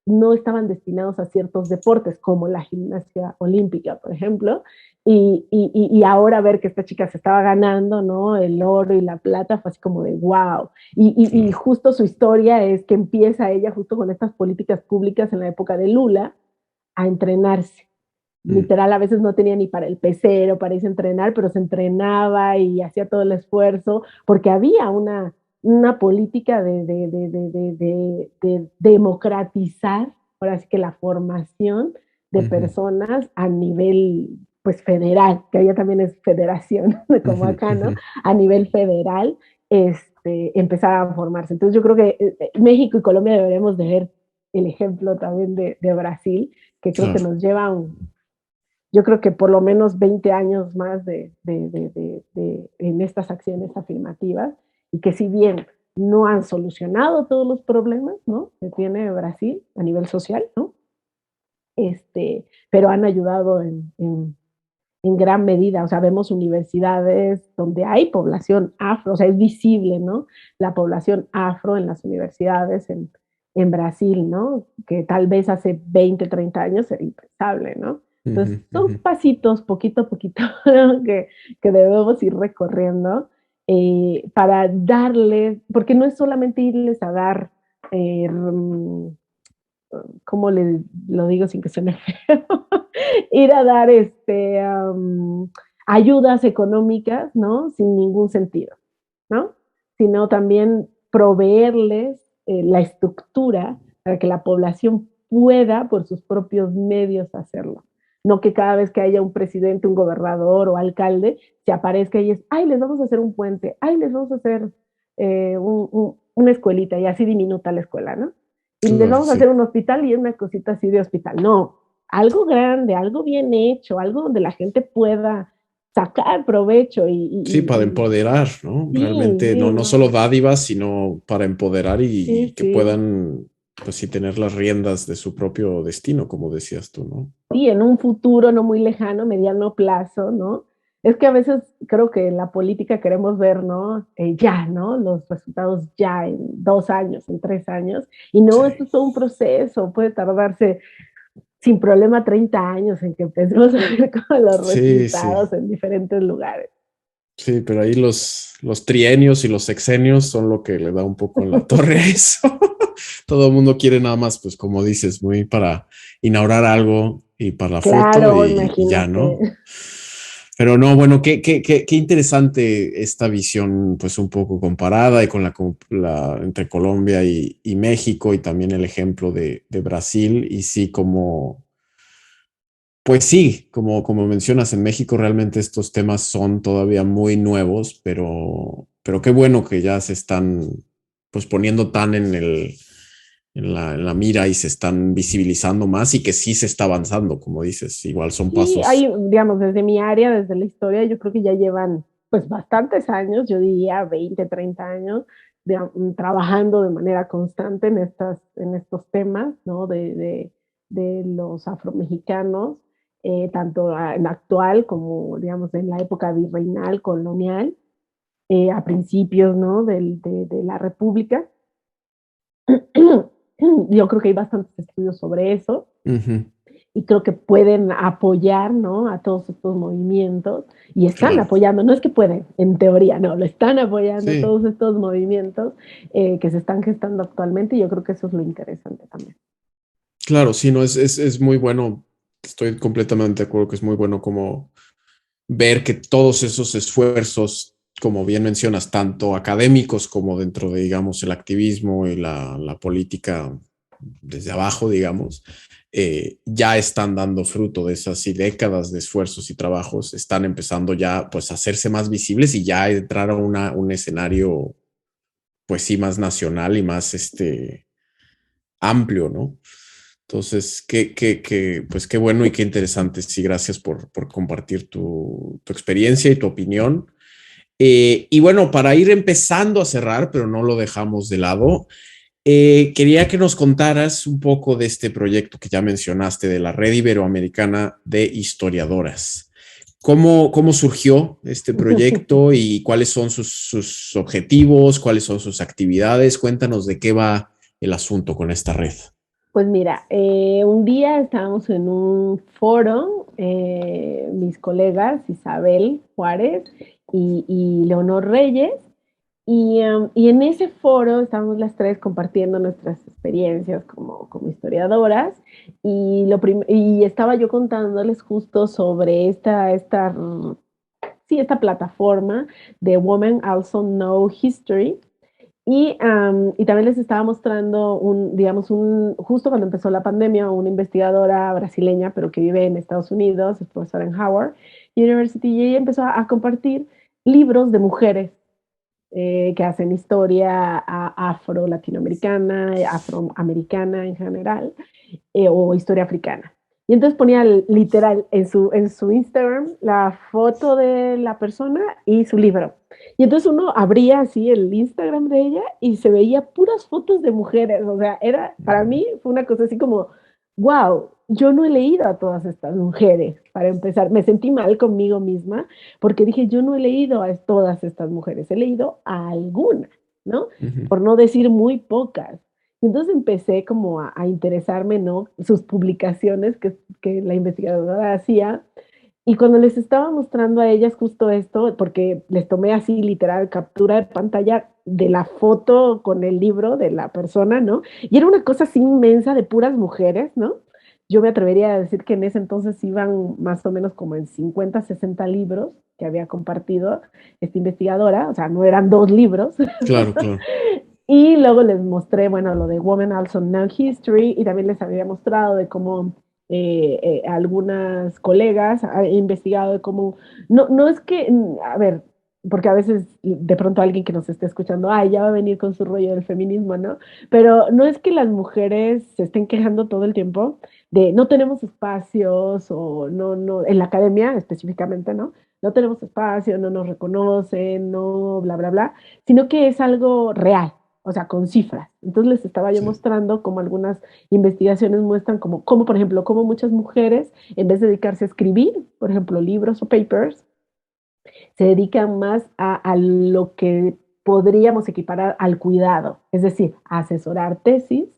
Speaker 2: no estaban destinados a ciertos deportes, como la gimnasia olímpica, por ejemplo, y ahora ver que esta chica se estaba ganando, ¿no? El oro y la plata fue así como de wow. Y justo su historia es que empieza ella justo con estas políticas públicas en la época de Lula a entrenarse. Literal, a veces no tenía ni para el pecero, para irse a entrenar, pero se entrenaba y hacía todo el esfuerzo, porque había una política de democratizar, ahora sí que la formación de personas a nivel pues federal, que allá también es federación, como acá, ¿no? A nivel federal, empezar a formarse. Entonces yo creo que México y Colombia deberíamos de ver el ejemplo también de Brasil, que creo que
Speaker 1: Claro.
Speaker 2: nos lleva yo creo que por lo menos 20 años más en estas acciones afirmativas, y que si bien no han solucionado todos los problemas, ¿no? Que tiene Brasil a nivel social, ¿no? Pero han ayudado en gran medida. O sea, vemos universidades donde hay población afro, o sea, es visible, ¿no? La población afro en las universidades en Brasil, ¿no? Que tal vez hace 20, 30 años era impensable, ¿no? Entonces, son pasitos, poquito a poquito, que debemos ir recorriendo. para darles, porque no es solamente irles a dar, ¿cómo lo digo sin que suene feo? Ir a dar ayudas económicas, ¿no? Sin ningún sentido, ¿no? Sino también proveerles la estructura para que la población pueda por sus propios medios hacerlo. No que cada vez que haya un presidente, un gobernador o alcalde, se aparezca y es, ay, les vamos a hacer un puente, ay, les vamos a hacer una escuelita y así diminuta la escuela, ¿no? Y les
Speaker 1: Claro,
Speaker 2: vamos a
Speaker 1: sí.
Speaker 2: hacer un hospital y una cosita así de hospital. No, algo grande, algo bien hecho, algo donde la gente pueda sacar provecho
Speaker 1: Sí, para
Speaker 2: y
Speaker 1: empoderar, ¿no?
Speaker 2: sí,
Speaker 1: Realmente no,
Speaker 2: sí,
Speaker 1: no
Speaker 2: no,
Speaker 1: solo dádivas, sino para empoderar y
Speaker 2: sí,
Speaker 1: que
Speaker 2: sí.
Speaker 1: puedan, pues sí, tener las riendas de su propio destino, como decías tú, ¿no?
Speaker 2: Sí, en un futuro no muy lejano, mediano plazo, ¿no? Es que a veces creo que en la política queremos ver, ¿no? Ya, ¿no? Los resultados ya en 2 años, en 3 años. Y no, esto
Speaker 1: Sí,
Speaker 2: es todo un proceso, puede tardarse sin problema 30 años en que empecemos a ver como los
Speaker 1: sí, sí.
Speaker 2: resultados en diferentes lugares.
Speaker 1: Sí, pero ahí los trienios y los sexenios son lo que le da un poco en la torre a eso. Todo el mundo quiere nada más, pues como dices, muy para inaugurar algo y para la foto
Speaker 2: Claro,
Speaker 1: y ya, ¿no?
Speaker 2: imagínate.
Speaker 1: Pero no, bueno, qué interesante esta visión, pues un poco comparada y con entre Colombia y México y también el ejemplo de Brasil. Y sí, pues sí, como mencionas, en México realmente estos temas son todavía muy nuevos, pero qué bueno que ya se están pues poniendo tan en la mira y se están visibilizando más y que sí se está avanzando, como dices, igual son
Speaker 2: Sí, hay,
Speaker 1: pasos.
Speaker 2: digamos, desde mi área, desde la historia, yo creo que ya llevan pues bastantes años, yo diría 20, 30 años, trabajando de manera constante en estos temas, ¿no? De los afromexicanos, tanto en actual como, digamos, en la época virreinal, colonial, a principios, ¿no? De la República. Yo creo que hay bastantes estudios sobre eso
Speaker 1: Ujú,
Speaker 2: y creo que pueden apoyar, ¿no? A todos estos movimientos y están
Speaker 1: claro,
Speaker 2: apoyando, no es que pueden, en teoría, no, lo están apoyando
Speaker 1: sí,
Speaker 2: todos estos movimientos que se están gestando actualmente y yo creo que eso es lo interesante también.
Speaker 1: claro, sí, no, es muy bueno, estoy completamente de acuerdo que es muy bueno como ver que todos esos esfuerzos, como bien mencionas, tanto académicos como dentro de, digamos, el activismo y la política desde abajo, digamos, ya están dando fruto de esas décadas de esfuerzos y trabajos, están empezando ya pues a hacerse más visibles y ya entrar a un escenario pues sí más nacional y más amplio, ¿no? Entonces, pues qué bueno y qué interesante. Sí, gracias por compartir tu experiencia y tu opinión. Y bueno, para ir empezando a cerrar, pero no lo dejamos de lado, quería que nos contaras un poco de este proyecto que ya mencionaste de la Red Iberoamericana de Historiadoras. ¿Cómo surgió este proyecto y cuáles son sus objetivos, cuáles son sus actividades? Cuéntanos de qué va el asunto con esta red.
Speaker 2: Pues mira, un día estábamos en un foro, mis colegas Isabel Juárez y Leonor Reyes, y en ese foro estábamos las tres compartiendo nuestras experiencias como historiadoras y estaba yo contándoles justo sobre esta plataforma de Women Also Know History, y también les estaba mostrando digamos, justo cuando empezó la pandemia, una investigadora brasileña, pero que vive en Estados Unidos, es profesora en Howard University, y ella empezó a compartir libros de mujeres que hacen historia afro-latinoamericana, afroamericana en general, o historia africana. Y entonces ponía literal en su Instagram la foto de la persona y su libro. Y entonces uno abría así el Instagram de ella y se veía puras fotos de mujeres. O sea, para mí fue una cosa así como, wow, yo no he leído a todas estas mujeres. Para empezar, me sentí mal conmigo misma porque dije, yo no he leído a todas estas mujeres, he leído a algunas, ¿no?
Speaker 1: Ujú.
Speaker 2: Por no decir muy pocas. Y entonces empecé como a interesarme, ¿no? Sus publicaciones que la investigadora hacía Y cuando les estaba mostrando a ellas justo esto, porque les tomé así literal captura de pantalla de la foto con el libro de la persona, ¿no? Y era una cosa así inmensa de puras mujeres, ¿no? Yo me atrevería a decir que en ese entonces iban más o menos como en 50, 60 libros que había compartido esta investigadora, o sea, no eran 2 libros.
Speaker 1: Claro, claro.
Speaker 2: Y luego les mostré, bueno, lo de Women Also Know History, y también les había mostrado de cómo algunas colegas han investigado de cómo, no es que, a ver, porque a veces de pronto alguien que nos esté escuchando, ay, ya va a venir con su rollo del feminismo, ¿no? Pero no es que las mujeres se estén quejando todo el tiempo de no tenemos espacios o no, en la academia específicamente, ¿no? No tenemos espacio, no nos reconocen, no, bla, bla, bla, sino que es algo real, o sea, con cifras. Entonces les estaba yo
Speaker 1: Sí,
Speaker 2: mostrando cómo algunas investigaciones muestran como por ejemplo, cómo muchas mujeres, en vez de dedicarse a escribir, por ejemplo, libros o papers, se dedican más a lo que podríamos equiparar al cuidado, es decir, a asesorar tesis,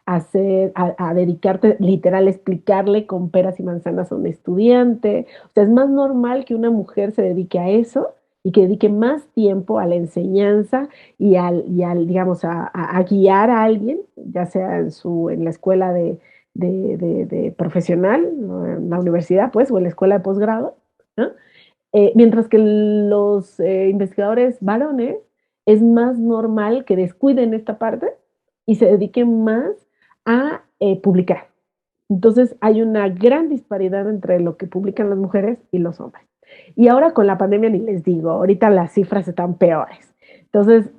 Speaker 2: a dedicarte literal a explicarle con peras y manzanas a un estudiante. O sea, es más normal que una mujer se dedique a eso y que dedique más tiempo a la enseñanza y al digamos, a guiar a alguien, ya sea en la escuela de profesional, ¿no? En la universidad, pues, o en la escuela de posgrado, ¿no? Mientras que los investigadores varones es más normal que descuiden esta parte y se dediquen más a publicar. Entonces hay una gran disparidad entre lo que publican las mujeres y los hombres. Y ahora con la pandemia ni les digo, ahorita las cifras están peores. Entonces,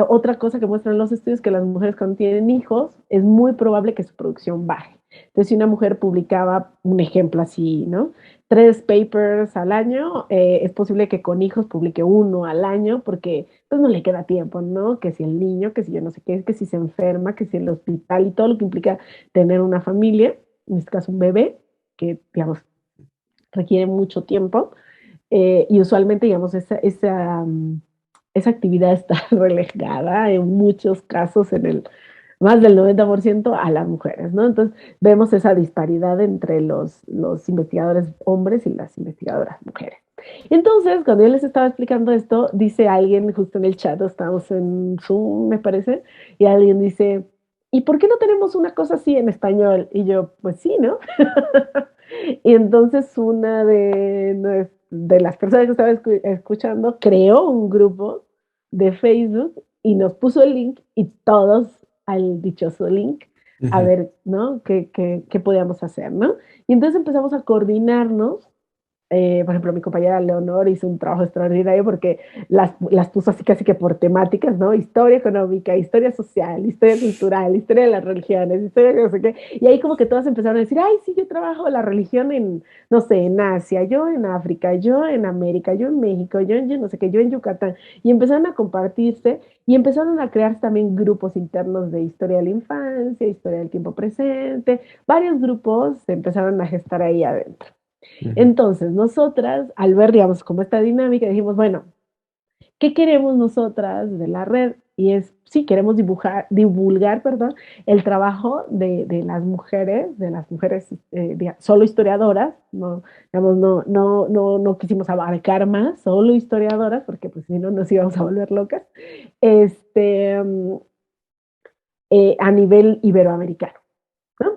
Speaker 2: otra cosa que muestran los estudios es que las mujeres cuando tienen hijos es muy probable que su producción baje. Entonces, si una mujer publicaba, un ejemplo así, ¿no? 3 papers al año, es posible que con hijos publique uno al año porque pues no le queda tiempo, ¿no? Que si el niño, que si yo no sé qué, que si se enferma, que si el hospital y todo lo que implica tener una familia, en este caso un bebé, que digamos requiere mucho tiempo y usualmente digamos esa actividad está relegada en muchos casos en el más del 90% a las mujeres, ¿no? Entonces vemos esa disparidad entre los investigadores hombres y las investigadoras mujeres. Entonces, cuando yo les estaba explicando esto, dice alguien justo en el chat, estamos en Zoom, me parece, y alguien dice, ¿y por qué no tenemos una cosa así en español? Y yo, pues sí, ¿no? Y entonces una de las personas que estaba escuchando creó un grupo de Facebook y nos puso el link y todos al dichoso link a
Speaker 1: ujú,
Speaker 2: ver, ¿no? ¿Qué podíamos hacer, ¿no? Y entonces empezamos a coordinarnos por ejemplo, mi compañera Leonor hizo un trabajo extraordinario porque las puso así casi que por temáticas, ¿no? Historia económica, historia social, historia cultural, historia de las religiones, historia de no sé qué. Y ahí como que todas empezaron a decir, ay, sí, yo trabajo la religión en, no sé, en Asia, yo en África, yo en América, yo en México, yo no sé qué, yo en Yucatán. Y empezaron a compartirse y empezaron a crearse también grupos internos de historia de la infancia, historia del tiempo presente. Varios grupos se empezaron a gestar ahí adentro.
Speaker 1: ujú.
Speaker 2: Entonces, nosotras, al ver, digamos, como esta dinámica, dijimos, bueno, ¿qué queremos nosotras de la red? Y es, sí, queremos divulgar, perdón, el trabajo de las mujeres solo historiadoras, no, digamos, no quisimos abarcar más, solo historiadoras, porque pues si no nos íbamos a volver locas, este, a nivel iberoamericano, ¿no?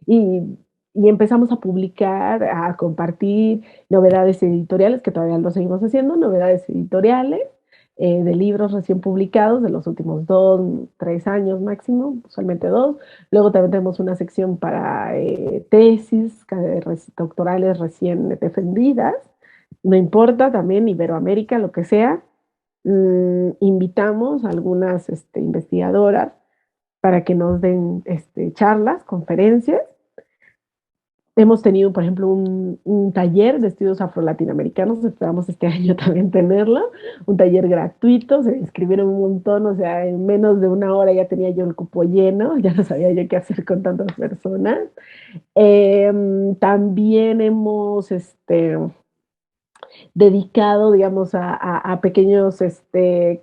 Speaker 2: Y, y empezamos a publicar, a compartir novedades editoriales, que todavía lo seguimos haciendo, novedades editoriales de libros recién publicados de los últimos 2, 3 años máximo, usualmente 2. Luego también tenemos una sección para tesis doctorales recién defendidas, no importa, también Iberoamérica, lo que sea. Invitamos a algunas investigadoras para que nos den charlas, conferencias. Hemos tenido, por ejemplo, un taller de estudios afro-latinoamericanos, esperamos este año también tenerlo, un taller gratuito, se inscribieron un montón, o sea, en menos de una hora ya tenía yo el cupo lleno, ya no sabía yo qué hacer con tantas personas. También hemos dedicado, digamos, a pequeños,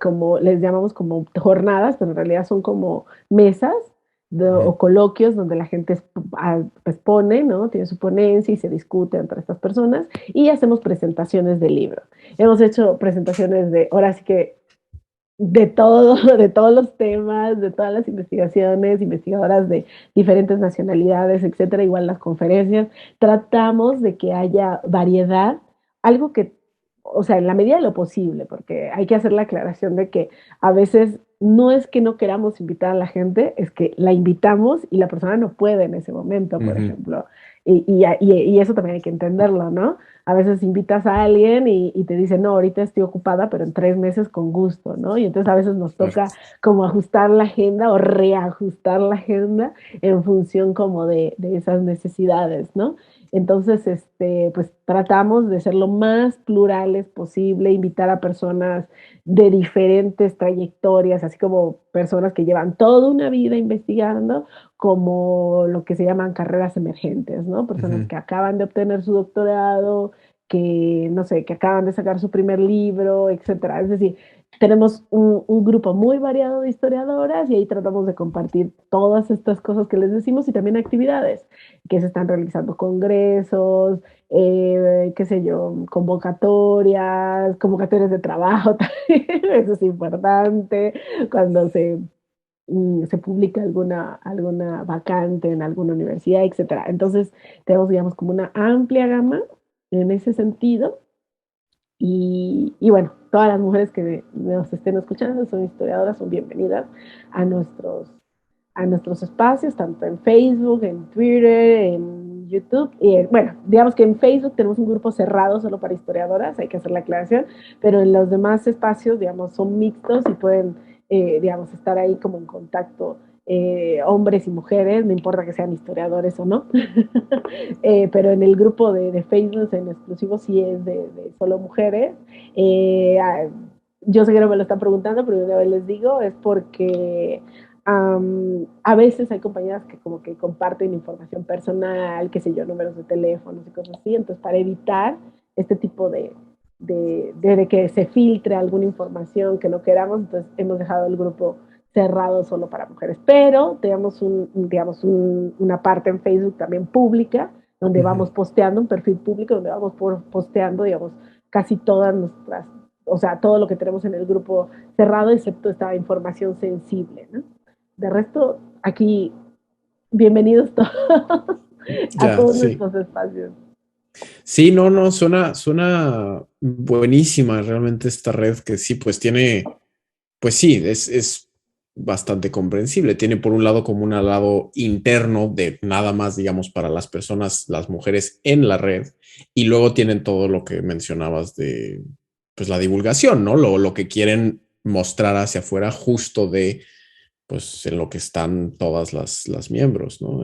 Speaker 2: como les llamamos como jornadas, pero en realidad son como mesas
Speaker 1: Ujú.
Speaker 2: o coloquios donde la gente pues pone, ¿no? Tiene su ponencia y se discute entre estas personas y hacemos presentaciones de libro. Hemos hecho presentaciones de, ahora sí que de todo, de todos los temas, de todas las investigaciones, investigadoras de diferentes nacionalidades, etcétera, igual las conferencias. Tratamos de que haya variedad, algo que, o sea, en la medida de lo posible, porque hay que hacer la aclaración de que a veces no es que no queramos invitar a la gente, es que la invitamos y la persona no puede en ese momento, por
Speaker 1: Ujú.
Speaker 2: ejemplo. Y eso también hay que entenderlo, ¿no? A veces invitas a alguien y te dice, no, ahorita estoy ocupada, pero en 3 meses con gusto, ¿no? Y entonces a veces nos
Speaker 1: Claro.
Speaker 2: toca como ajustar la agenda o reajustar la agenda en función como de esas necesidades, ¿no? Entonces, pues tratamos de ser lo más plurales posible, invitar a personas de diferentes trayectorias, así como personas que llevan toda una vida investigando, como lo que se llaman carreras emergentes, ¿no? Personas
Speaker 1: Ujú.
Speaker 2: que acaban de obtener su doctorado, que, no sé, que acaban de sacar su primer libro, etcétera. Es decir, tenemos un grupo muy variado de historiadoras y ahí tratamos de compartir todas estas cosas que les decimos y también actividades que se están realizando, congresos, qué sé yo, convocatorias de trabajo, eso es importante, cuando se publica alguna vacante en alguna universidad, etcétera. Entonces, tenemos, digamos, como una amplia gama en ese sentido. Y bueno, todas las mujeres que nos estén escuchando son historiadoras, son bienvenidas a nuestros espacios, tanto en Facebook, en Twitter, en YouTube. Y bueno, digamos que en Facebook tenemos un grupo cerrado solo para historiadoras, hay que hacer la aclaración, pero en los demás espacios, digamos, son mixtos y pueden, digamos, estar ahí como en contacto hombres y mujeres, no importa que sean historiadores o no. Pero en el grupo de Facebook en exclusivo sí es de solo mujeres. Eh, yo sé que no me lo están preguntando, pero una vez les digo, es porque a veces hay compañeras que como que comparten información personal, qué sé yo, números de teléfonos y cosas así, entonces para evitar este tipo de que se filtre alguna información que no queramos, entonces hemos dejado el grupo cerrado solo para mujeres, pero tenemos digamos, una parte en Facebook también pública, donde
Speaker 1: Ujú.
Speaker 2: vamos posteando, un perfil público, donde vamos posteando, digamos, casi todas nuestras, o sea, todo lo que tenemos en el grupo cerrado, excepto esta información sensible, ¿no? De resto, aquí, bienvenidos todos a
Speaker 1: Ya,
Speaker 2: todos
Speaker 1: sí.
Speaker 2: nuestros espacios.
Speaker 1: Sí, no, no, suena buenísima realmente esta red que sí, pues tiene, pues sí, es bastante comprensible. Tiene por un lado como un lado interno de nada más, digamos, para las personas, las mujeres en la red, y luego tienen todo lo que mencionabas de, pues la divulgación, ¿no? Lo que quieren mostrar hacia afuera justo de, pues en lo que están todas las miembros, ¿no?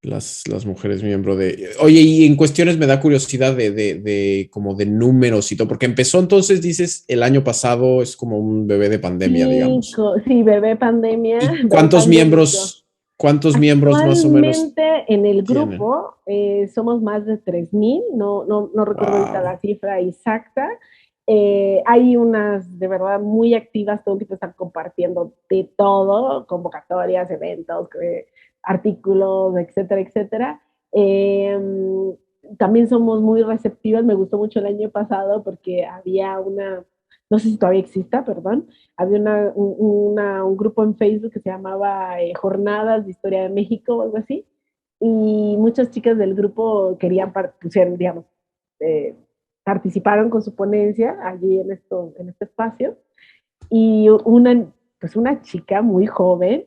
Speaker 1: Las mujeres miembro de... Oye, y en cuestiones me da curiosidad de como de números y todo, porque empezó entonces, dices, el año pasado es como un bebé de pandemia,
Speaker 2: Sí,
Speaker 1: digamos.
Speaker 2: sí, bebé pandemia,
Speaker 1: ¿Y
Speaker 2: bebé pandémico.
Speaker 1: cuántos miembros más o menos
Speaker 2: Actualmente en el
Speaker 1: tienen?
Speaker 2: grupo somos más de 3,000, no recuerdo ahorita
Speaker 1: Wow.
Speaker 2: la cifra exacta. Hay unas de verdad muy activas, todo el tiempo están compartiendo de todo, convocatorias, eventos, artículos, etcétera, etcétera. Eh, También somos muy receptivas, me gustó mucho el año pasado porque había no sé si todavía exista, perdón, había un grupo en Facebook que se llamaba Jornadas de Historia de México o algo así, y muchas chicas del grupo querían, pusieron, digamos, eh, participaron con su ponencia allí en este espacio, y pues una chica muy joven,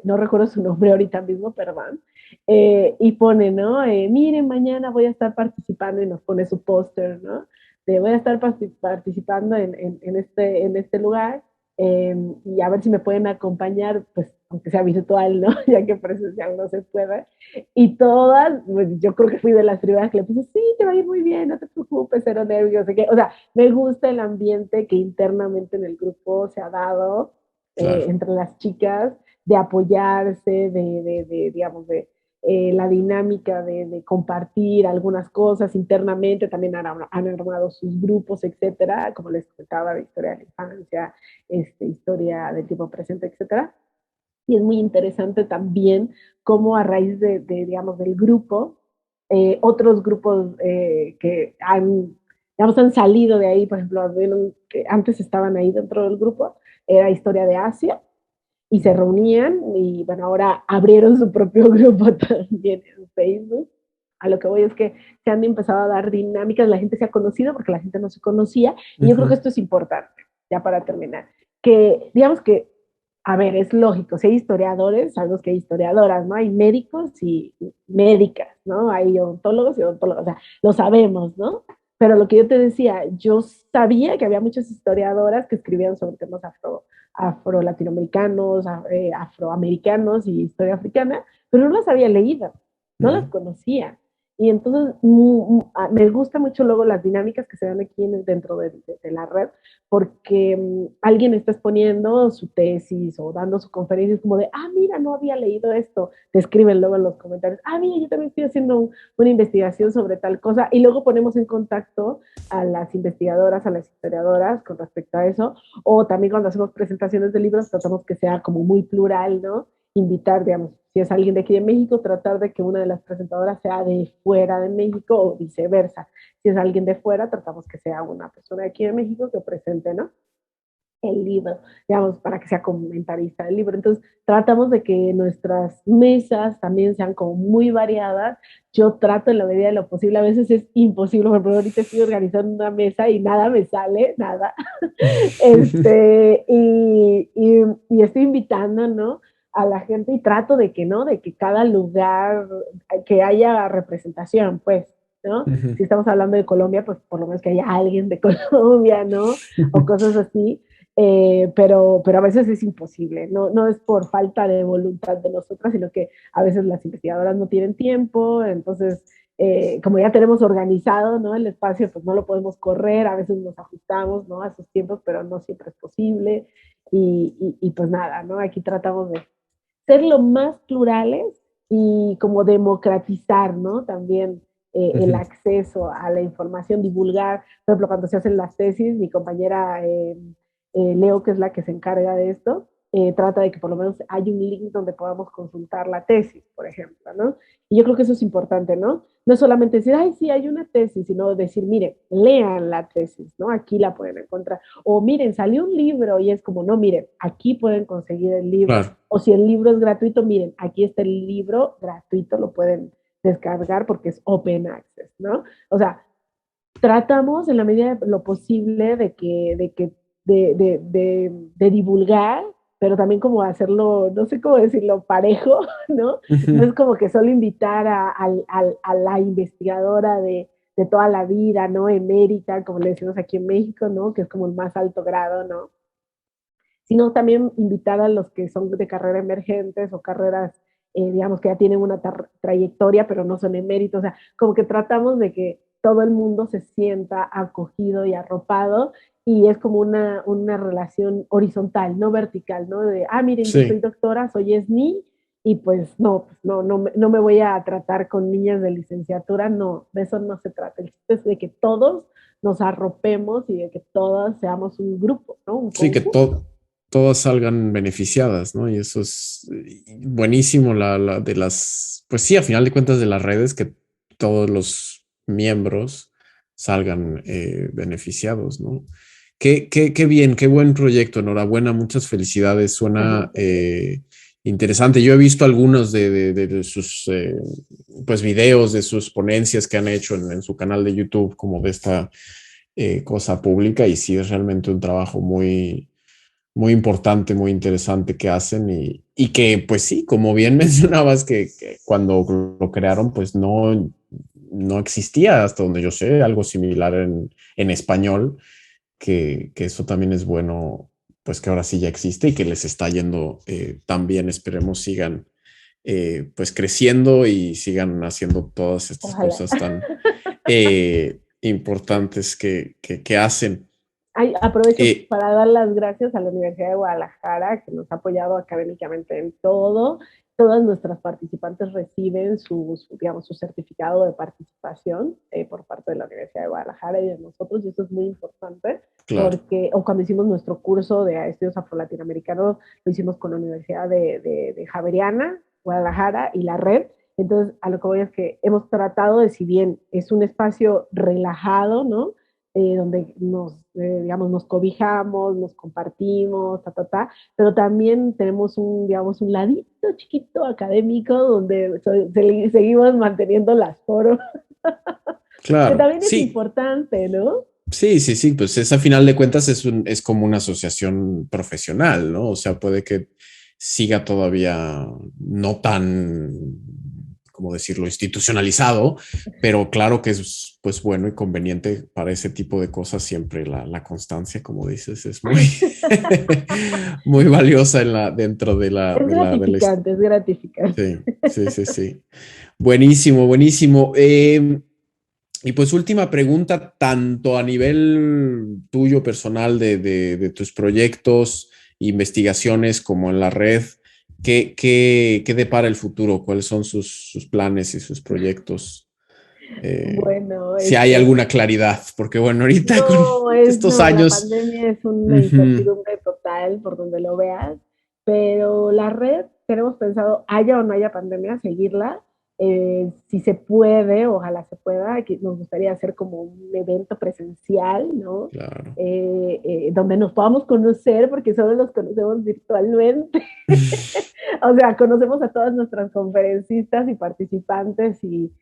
Speaker 2: no recuerdo su nombre ahorita mismo, perdón, y pone, ¿no? Miren, mañana voy a estar participando y nos pone su póster, ¿no? Voy a estar participando en este lugar y a ver si me pueden acompañar, pues aunque sea virtual, ¿no? Ya que presencial no se puede. Y todas, pues, yo creo que fui de las primeras que le puse, sí, te va a ir muy bien, no te preocupes, cero nervios, sé qué. O sea, me gusta el ambiente que internamente en el grupo se ha dado
Speaker 1: Claro.
Speaker 2: entre las chicas, de apoyarse, digamos, de la dinámica de compartir algunas cosas internamente, también han armado sus grupos, etcétera, como les comentaba, de historia de la infancia, historia del tiempo presente, etcétera. Y es muy interesante también cómo a raíz digamos, del grupo, otros grupos que digamos, han salido de ahí, por ejemplo, que antes estaban ahí dentro del grupo, era Historia de Asia, y se reunían y bueno, ahora abrieron su propio grupo también en Facebook. A lo que voy es que se han empezado a dar dinámicas, la gente se ha conocido porque la gente no se conocía y yo creo que esto es importante, ya para terminar, que digamos que, a ver, es lógico, si hay historiadores, sabemos que hay historiadoras, ¿no? Hay médicos y médicas, ¿no? Hay odontólogos y odontólogos, o sea, lo sabemos, ¿no? Pero lo que yo te decía, yo sabía que había muchas historiadoras que escribían sobre temas afro-latinoamericanos, afroamericanos y historia africana, pero no las había leído, no las conocía. Y entonces me gusta mucho luego las dinámicas que se dan aquí dentro de la red, porque alguien está exponiendo su tesis o dando su conferencia, es como de, mira, no había leído esto. Te escriben luego en los comentarios, mira, yo también estoy haciendo una investigación sobre tal cosa, y luego ponemos en contacto a las investigadoras, a las historiadoras con respecto a eso, o también cuando hacemos presentaciones de libros tratamos que sea como muy plural, ¿no? Invitar, digamos, si es alguien de aquí de México, tratar de que una de las presentadoras sea de fuera de México o viceversa. Si es alguien de fuera, tratamos que sea una persona de aquí de México que presente, ¿no? El libro, digamos, para que sea comentarista del libro. Entonces, tratamos de que nuestras mesas también sean como muy variadas. Yo trato en la medida de lo posible, a veces es imposible, por ejemplo, ahorita estoy organizando una mesa y nada me sale, nada. Y estoy invitando, ¿no? A la gente y trato de que, ¿no? De que cada lugar, que haya representación, pues, ¿no? Si estamos hablando de Colombia, pues por lo menos que haya alguien de Colombia, ¿no? O cosas así. Pero a veces es imposible, no es por falta de voluntad de nosotras, sino que a veces las investigadoras no tienen tiempo, entonces como ya tenemos organizado, ¿no? El espacio, pues no lo podemos correr, a veces nos ajustamos, ¿no? A esos tiempos, pero no siempre es posible. Y pues nada, ¿no? Aquí tratamos de ser lo más plurales y como democratizar, ¿no? También el acceso a la información, divulgar, por ejemplo, cuando se hacen las tesis, mi compañera Leo, que es la que se encarga de esto, trata de que por lo menos haya un link donde podamos consultar la tesis, por ejemplo, ¿no? Y yo creo que eso es importante, ¿no? No solamente decir, ay, sí, hay una tesis, sino decir, miren, lean la tesis, ¿no? Aquí la pueden encontrar. O miren, salió un libro y es como, no, miren, aquí pueden conseguir el libro.
Speaker 1: Claro.
Speaker 2: O si el libro es gratuito, miren, aquí está el libro gratuito, lo pueden descargar porque es open access, ¿no? O sea, tratamos en la medida de lo posible de divulgar, pero también como hacerlo, no sé cómo decirlo, parejo, ¿no? No es como que solo invitar a la investigadora de toda la vida, ¿no? Emérita, como le decimos aquí en México, ¿no? Que es como el más alto grado, ¿no? Sino también invitar a los que son de carrera emergentes o carreras, digamos, que ya tienen una trayectoria, pero no son eméritos. O sea, como que tratamos de que todo el mundo se sienta acogido y arropado y es como una relación horizontal, no vertical, ¿no? De, miren, yo soy
Speaker 1: Sí.
Speaker 2: doctora, soy SNI y pues no me voy a tratar con niñas de licenciatura, no, de eso no se trata. El chiste es de que todos nos arropemos y de que todos seamos un grupo, ¿no? Un
Speaker 1: Sí, que
Speaker 2: conjunto.
Speaker 1: todas salgan beneficiadas, ¿no? Y eso es buenísimo, la de las, pues sí, a final de cuentas de las redes, que todos los miembros salgan beneficiados, ¿no? Qué bien, qué buen proyecto, enhorabuena, muchas felicidades, suena interesante. Yo he visto algunos de sus pues videos, de sus ponencias que han hecho en su canal de YouTube, como de esta cosa pública, y sí es realmente un trabajo muy importante, muy interesante que hacen y que, pues sí, como bien mencionabas, que cuando lo crearon, pues no existía, hasta donde yo sé, algo similar en español, que eso también es bueno, pues que ahora sí ya existe y que les está yendo tan bien. Esperemos sigan pues creciendo y sigan haciendo todas estas
Speaker 2: Ojalá.
Speaker 1: cosas tan importantes que hacen.
Speaker 2: Ay, aprovecho
Speaker 1: Eh,
Speaker 2: para dar las gracias a la Universidad de Guadalajara, que nos ha apoyado académicamente en todo. todas nuestras participantes reciben digamos, su certificado de participación por parte de la Universidad de Guadalajara y de nosotros, y eso es muy importante,
Speaker 1: claro.
Speaker 2: porque, o cuando hicimos nuestro curso de estudios afro-latinoamericanos, lo hicimos con la Universidad de Javeriana, Guadalajara y la red. Entonces, a lo que voy es que hemos tratado de, si bien es un espacio relajado, ¿no? Donde digamos, nos cobijamos, nos compartimos, pero también tenemos digamos, un ladito chiquito académico donde seguimos manteniendo las foros, que
Speaker 1: Claro,
Speaker 2: también es
Speaker 1: sí,
Speaker 2: importante, ¿no?
Speaker 1: sí, sí, sí, pues es a final de cuentas es como una asociación profesional, ¿no? O sea, puede que siga todavía no tan, ¿cómo decirlo?, institucionalizado, pero claro que es pues bueno y conveniente para ese tipo de cosas siempre la constancia, como dices, es muy, muy valiosa dentro de
Speaker 2: Es gratificante, es gratificante.
Speaker 1: sí, sí, sí, sí. Buenísimo, buenísimo. Y pues última pregunta, tanto a nivel tuyo personal de tus proyectos, investigaciones, como en la red, ¿qué depara el futuro? ¿Cuáles son sus planes y sus proyectos? Eh,
Speaker 2: Bueno,
Speaker 1: si hay alguna claridad, porque bueno, ahorita con estos
Speaker 2: no, la
Speaker 1: años,
Speaker 2: pandemia es una
Speaker 1: ujú,
Speaker 2: incertidumbre total por donde lo veas, pero la red tenemos pensado, haya o no haya pandemia, seguirla. Si se puede, ojalá se pueda, aquí nos gustaría hacer como un evento presencial, ¿no?
Speaker 1: claro.
Speaker 2: Donde nos podamos conocer, porque solo los conocemos virtualmente. O sea, conocemos a todas nuestras conferencistas y participantes y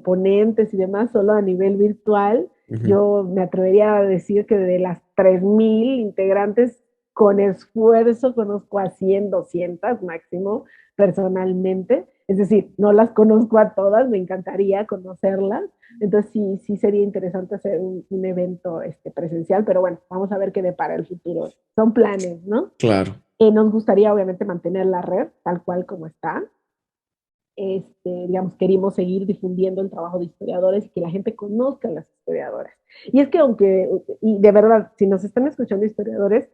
Speaker 2: ponentes y demás solo a nivel virtual.
Speaker 1: Ujú,
Speaker 2: Yo me atrevería a decir que de las 3,000 integrantes, con esfuerzo conozco a 100, 200 máximo personalmente. Es decir, no las conozco a todas, me encantaría conocerlas. Entonces sí sería interesante hacer un evento presencial, pero bueno, vamos a ver qué depara el futuro. Son planes, ¿no?
Speaker 1: claro,
Speaker 2: Nos gustaría obviamente mantener la red tal cual como está. Digamos, queremos seguir difundiendo el trabajo de historiadores y que la gente conozca a las historiadoras. Y es que y de verdad, si nos están escuchando historiadores,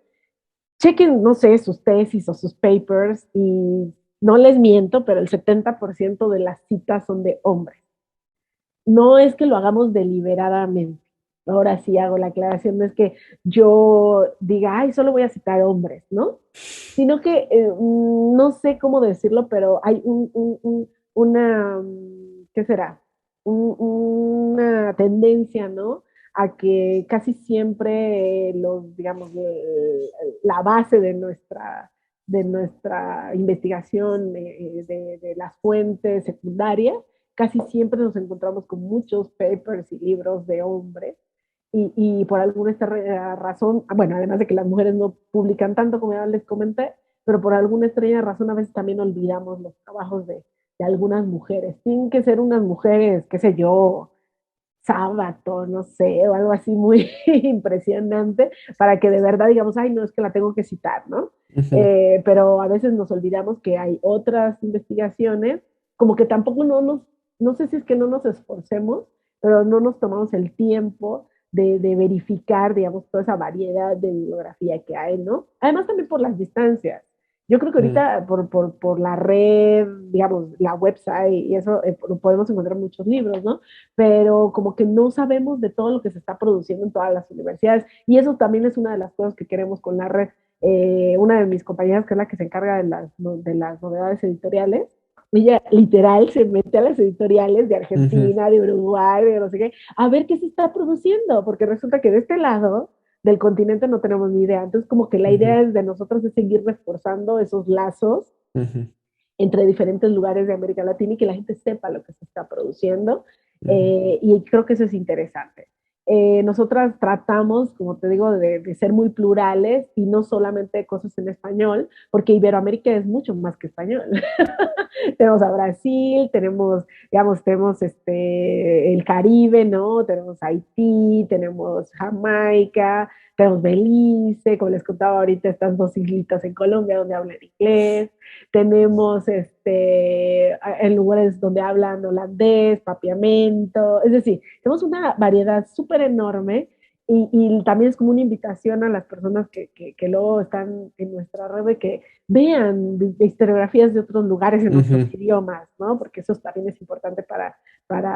Speaker 2: chequen, no sé, sus tesis o sus papers y no les miento, pero el 70% de las citas son de hombres. No es que lo hagamos deliberadamente. Ahora sí hago la aclaración, no es que yo diga, ay, solo voy a citar hombres, ¿no? Sino que no sé cómo decirlo, pero hay una, ¿qué será? Una tendencia, ¿no? A que casi siempre digamos, la base de nuestra investigación de las fuentes secundarias, casi siempre nos encontramos con muchos papers y libros de hombres y por alguna razón, bueno, además de que las mujeres no publican tanto como ya les comenté, pero por alguna extraña razón a veces también olvidamos los trabajos de algunas mujeres. Tienen que ser unas mujeres, qué sé yo, sábado, no sé, o algo así muy impresionante para que de verdad digamos, ay, no, es que la tengo que citar, ¿no?
Speaker 1: ujú,
Speaker 2: Pero a veces nos olvidamos que hay otras investigaciones, como que tampoco no sé si es que no nos esforcemos, pero no nos tomamos el tiempo de verificar, digamos, toda esa variedad de bibliografía que hay, ¿no? Además también por las distancias. Yo creo que
Speaker 1: ujú,
Speaker 2: ahorita por la red, digamos, la website y eso, podemos encontrar muchos libros, ¿no? Pero como que no sabemos de todo lo que se está produciendo en todas las universidades. Y eso también es una de las cosas que queremos con la red. Una de mis compañeras, que es la que se encarga de las novedades editoriales, ella literal se mete a las editoriales de
Speaker 1: ujú,
Speaker 2: Argentina, de Uruguay, de no sé qué, a ver qué se está produciendo, porque resulta que de este lado del continente no tenemos ni idea. Entonces, como que la
Speaker 1: ujú,
Speaker 2: idea es de nosotros es seguir reforzando esos lazos
Speaker 1: ujú,
Speaker 2: entre diferentes lugares de América Latina y que la gente sepa lo que se está produciendo.
Speaker 1: ujú.
Speaker 2: Y creo que eso es interesante. Nosotras tratamos, como te digo, de ser muy plurales y no solamente cosas en español, porque Iberoamérica es mucho más que español. Tenemos a Brasil, tenemos el Caribe, ¿no? Tenemos Haití, tenemos Jamaica, tenemos Belice, como les contaba ahorita, estas dos islitas en Colombia donde hablan inglés, tenemos en lugares donde hablan holandés, papiamento, es decir, tenemos una variedad súper enorme y también es como una invitación a las personas que luego están en nuestra red de que vean de historiografías de otros lugares en otros idiomas, ¿no? Porque eso también es importante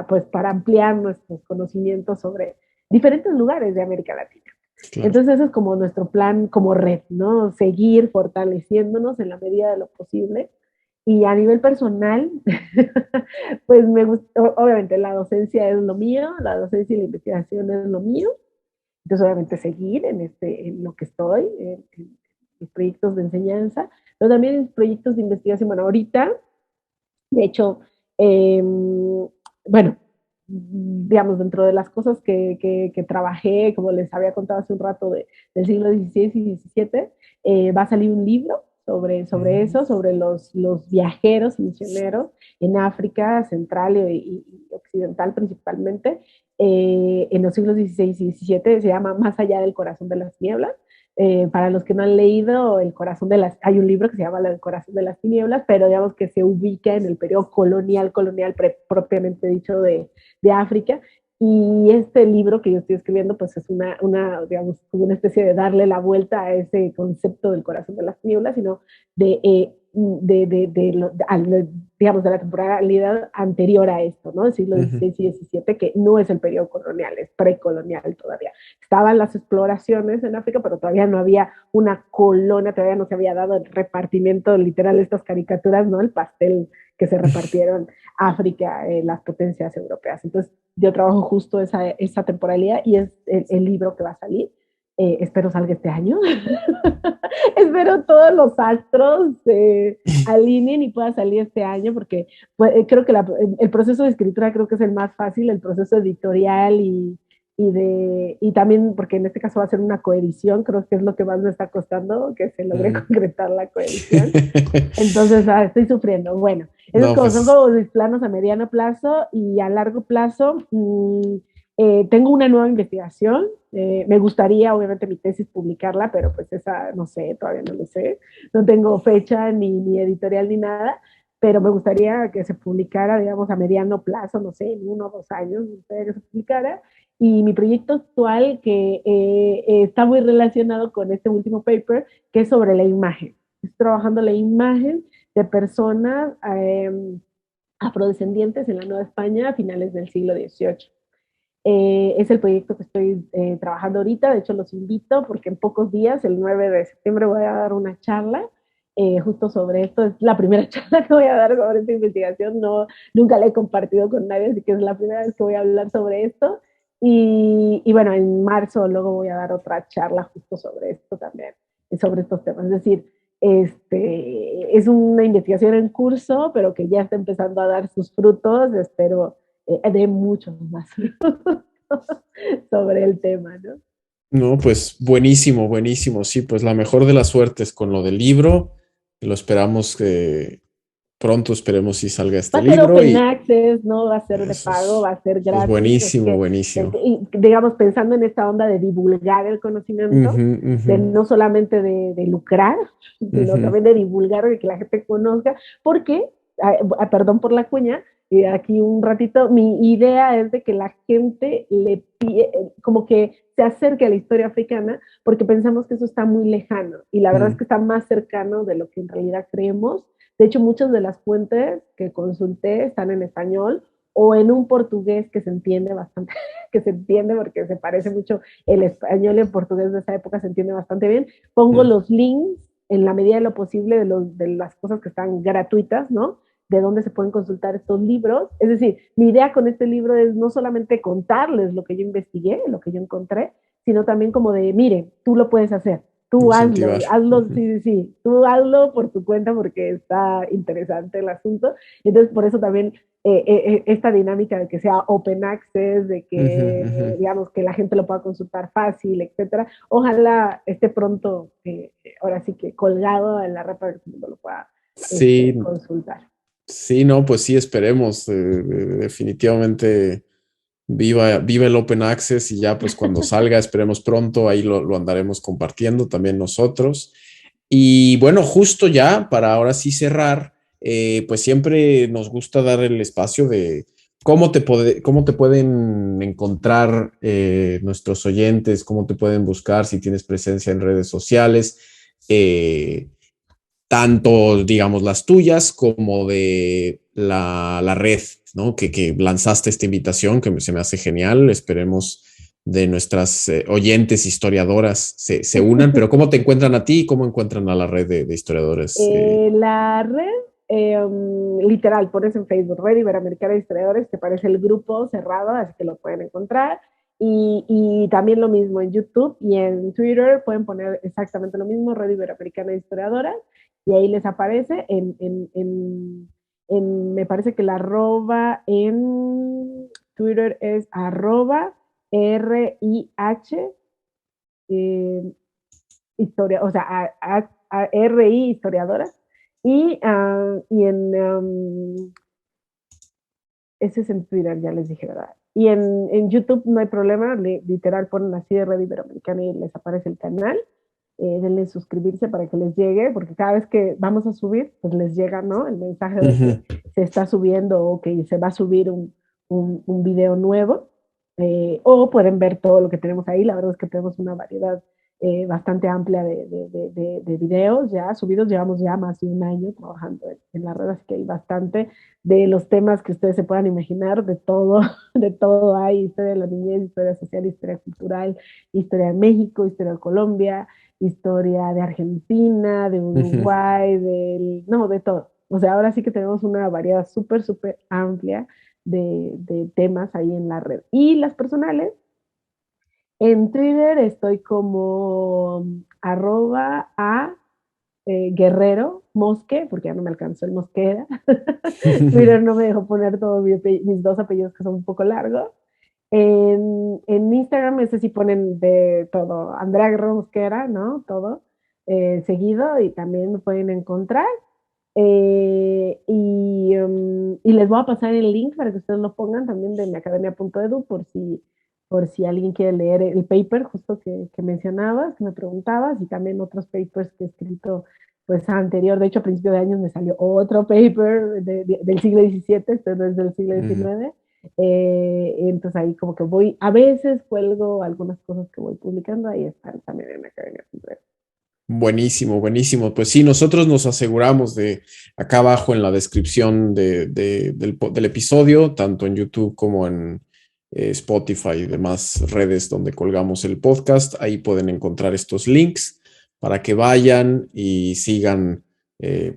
Speaker 2: pues, para ampliar nuestros conocimientos sobre diferentes lugares de América Latina. Claro. Entonces eso es como nuestro plan como red, ¿no? Seguir fortaleciéndonos en la medida de lo posible. Y a nivel personal, pues me gusta, obviamente la docencia es lo mío, la docencia y la investigación es lo mío. Entonces, obviamente, seguir en lo que estoy, en mis proyectos de enseñanza, pero también en proyectos de investigación. Bueno, ahorita, de hecho, bueno, digamos, dentro de las cosas que trabajé, como les había contado hace un rato del siglo XVI y XVII, va a salir un libro sobre eso, sobre los viajeros misioneros en África Central y Occidental principalmente, en los siglos XVI y XVII, se llama Más allá del corazón de las nieblas. Para los que no han leído, hay un libro que se llama El corazón de las tinieblas, pero digamos que se ubica en el periodo colonial propiamente dicho de África. Y este libro que yo estoy escribiendo, pues es digamos, como una especie de darle la vuelta a ese concepto del corazón de las tinieblas, sino digamos, de la temporalidad anterior a esto, ¿no? Del siglo XVI y XVII, que no es el periodo colonial, es precolonial todavía. Estaban las exploraciones en África, pero todavía no había una colonia, todavía no se había dado el repartimiento literal de estas caricaturas, ¿no? El pastel que se repartieron África, las potencias europeas. Entonces, yo trabajo justo esa temporalidad y es el libro que va a salir. Espero salga este año. Espero todos los astros se alineen y pueda salir este año, porque pues, creo que el proceso de escritura creo que es el más fácil, el proceso editorial y también porque en este caso va a ser una coedición, creo que es lo que más me está costando, que se logre concretar la coedición. Entonces, estoy sufriendo. Bueno, esos son como mis planos a mediano plazo y a largo plazo. Tengo una nueva investigación. Me gustaría, obviamente, mi tesis publicarla, pero pues esa, no sé, todavía no lo sé. No tengo fecha ni editorial ni nada, pero me gustaría que se publicara, digamos, a mediano plazo, no sé, en 1 o 2 años, me gustaría que se publicara. Y mi proyecto actual, que está muy relacionado con este último paper, que es sobre la imagen. Estoy trabajando la imagen de personas afrodescendientes en la Nueva España a finales del siglo XVIII. Es el proyecto que estoy trabajando ahorita. De hecho, los invito porque en pocos días, el 9 de septiembre, voy a dar una charla justo sobre esto. Es la primera charla que voy a dar sobre esta investigación. Nunca la he compartido con nadie, así que es la primera vez que voy a hablar sobre esto. Y bueno, en marzo luego voy a dar otra charla justo sobre esto también, sobre estos temas. Es decir, es una investigación en curso, pero que ya está empezando a dar sus frutos. Espero de muchos más sobre el tema, ¿no?
Speaker 1: No, pues buenísimo, buenísimo. Sí, pues la mejor de las suertes con lo del libro. Lo esperamos que pronto, esperemos si salga este libro.
Speaker 2: Va a ser open access, no va a ser de pago, va a ser gratis.
Speaker 1: Es buenísimo, buenísimo.
Speaker 2: Digamos, pensando en esta onda de divulgar el conocimiento, de no solamente de lucrar, sino también de divulgar, de que la gente conozca, porque, perdón por la cuña, aquí un ratito, mi idea es de que la gente como que se acerque a la historia africana, porque pensamos que eso está muy lejano, y la verdad es que está más cercano de lo que en realidad creemos. De hecho, muchas de las fuentes que consulté están en español o en un portugués que se entiende bastante, que se entiende porque se parece mucho el español y el portugués de esa época, se entiende bastante bien. Pongo los links en la medida de lo posible de las cosas que están gratuitas, ¿no? De dónde se pueden consultar estos libros. Es decir, mi idea con este libro es no solamente contarles lo que yo investigué, lo que yo encontré, sino también como de, mire, tú lo puedes hacer. Tú hazlo, sí, tú hazlo por tu cuenta porque está interesante el asunto. Entonces, por eso también esta dinámica de que sea open access, de que, digamos, que la gente lo pueda consultar fácil, etcétera. Ojalá esté pronto, ahora sí que colgado en la red para que el mundo lo pueda consultar.
Speaker 1: Sí, no, pues sí, esperemos. Definitivamente viva el Open Access y ya pues cuando salga, esperemos pronto, ahí lo andaremos compartiendo también nosotros. Y bueno, justo ya para ahora sí cerrar, pues siempre nos gusta dar el espacio de cómo te pueden encontrar nuestros oyentes? ¿Cómo te pueden buscar si tienes presencia en redes sociales? Eh, Tanto, digamos, las tuyas como de la red, ¿no? Que lanzaste esta invitación, que se me hace genial. Esperemos de nuestras oyentes historiadoras se unan, pero ¿cómo te encuentran a ti y cómo encuentran a la red de historiadores?
Speaker 2: La red, literal, pones en Facebook Red Iberoamericana de Historiadores, te aparece el grupo cerrado, así que lo pueden encontrar. Y también lo mismo en YouTube y en Twitter pueden poner exactamente lo mismo, Red Iberoamericana de Historiadoras, y ahí les aparece me parece que la arroba en Twitter es arroba RIH eh, historia, o sea, RI historiadoras. Y ese es en Twitter, ya les dije, ¿verdad? Y en YouTube no hay problema, literal ponen así de Red Iberoamericana y les aparece el canal. Denle suscribirse para que les llegue, porque cada vez que vamos a subir, pues les llega, ¿no? El mensaje de que se está subiendo o que se va a subir un video nuevo. O pueden ver todo lo que tenemos ahí. La verdad es que tenemos una variedad bastante amplia de videos ya subidos. Llevamos ya más de un año trabajando en la red, así que hay bastante de los temas que ustedes se puedan imaginar, de todo, de todo hay: historia de la niñez, historia social, historia cultural, historia de México, historia de Colombia, historia de Argentina, de Uruguay, no, de todo. O sea, ahora sí que tenemos una variedad súper, súper amplia de temas ahí en la red. Y las personales, en Twitter estoy como arroba a Guerrero Mosque, porque ya no me alcanzó el Mosqueda. Twitter no me dejó poner todos mis dos apellidos, que son un poco largos. En Instagram, ese sí ponen de todo, Andrea Guerrero Mosquera, ¿no? Todo seguido, y también me pueden encontrar. Y les voy a pasar el link para que ustedes lo pongan también de miacademia.edu por si alguien quiere leer el paper justo que mencionabas, que me preguntabas, y también otros papers que he escrito pues anterior. De hecho, a principios de años me salió otro paper del siglo XVII, este no es del siglo XIX. Entonces ahí como que voy, a veces cuelgo algunas cosas que voy publicando, ahí están también en academia.edu.
Speaker 1: Buenísimo, buenísimo. Pues sí, nosotros nos aseguramos de acá abajo en la descripción del episodio, tanto en YouTube como en Spotify y demás redes donde colgamos el podcast. Ahí pueden encontrar estos links para que vayan y sigan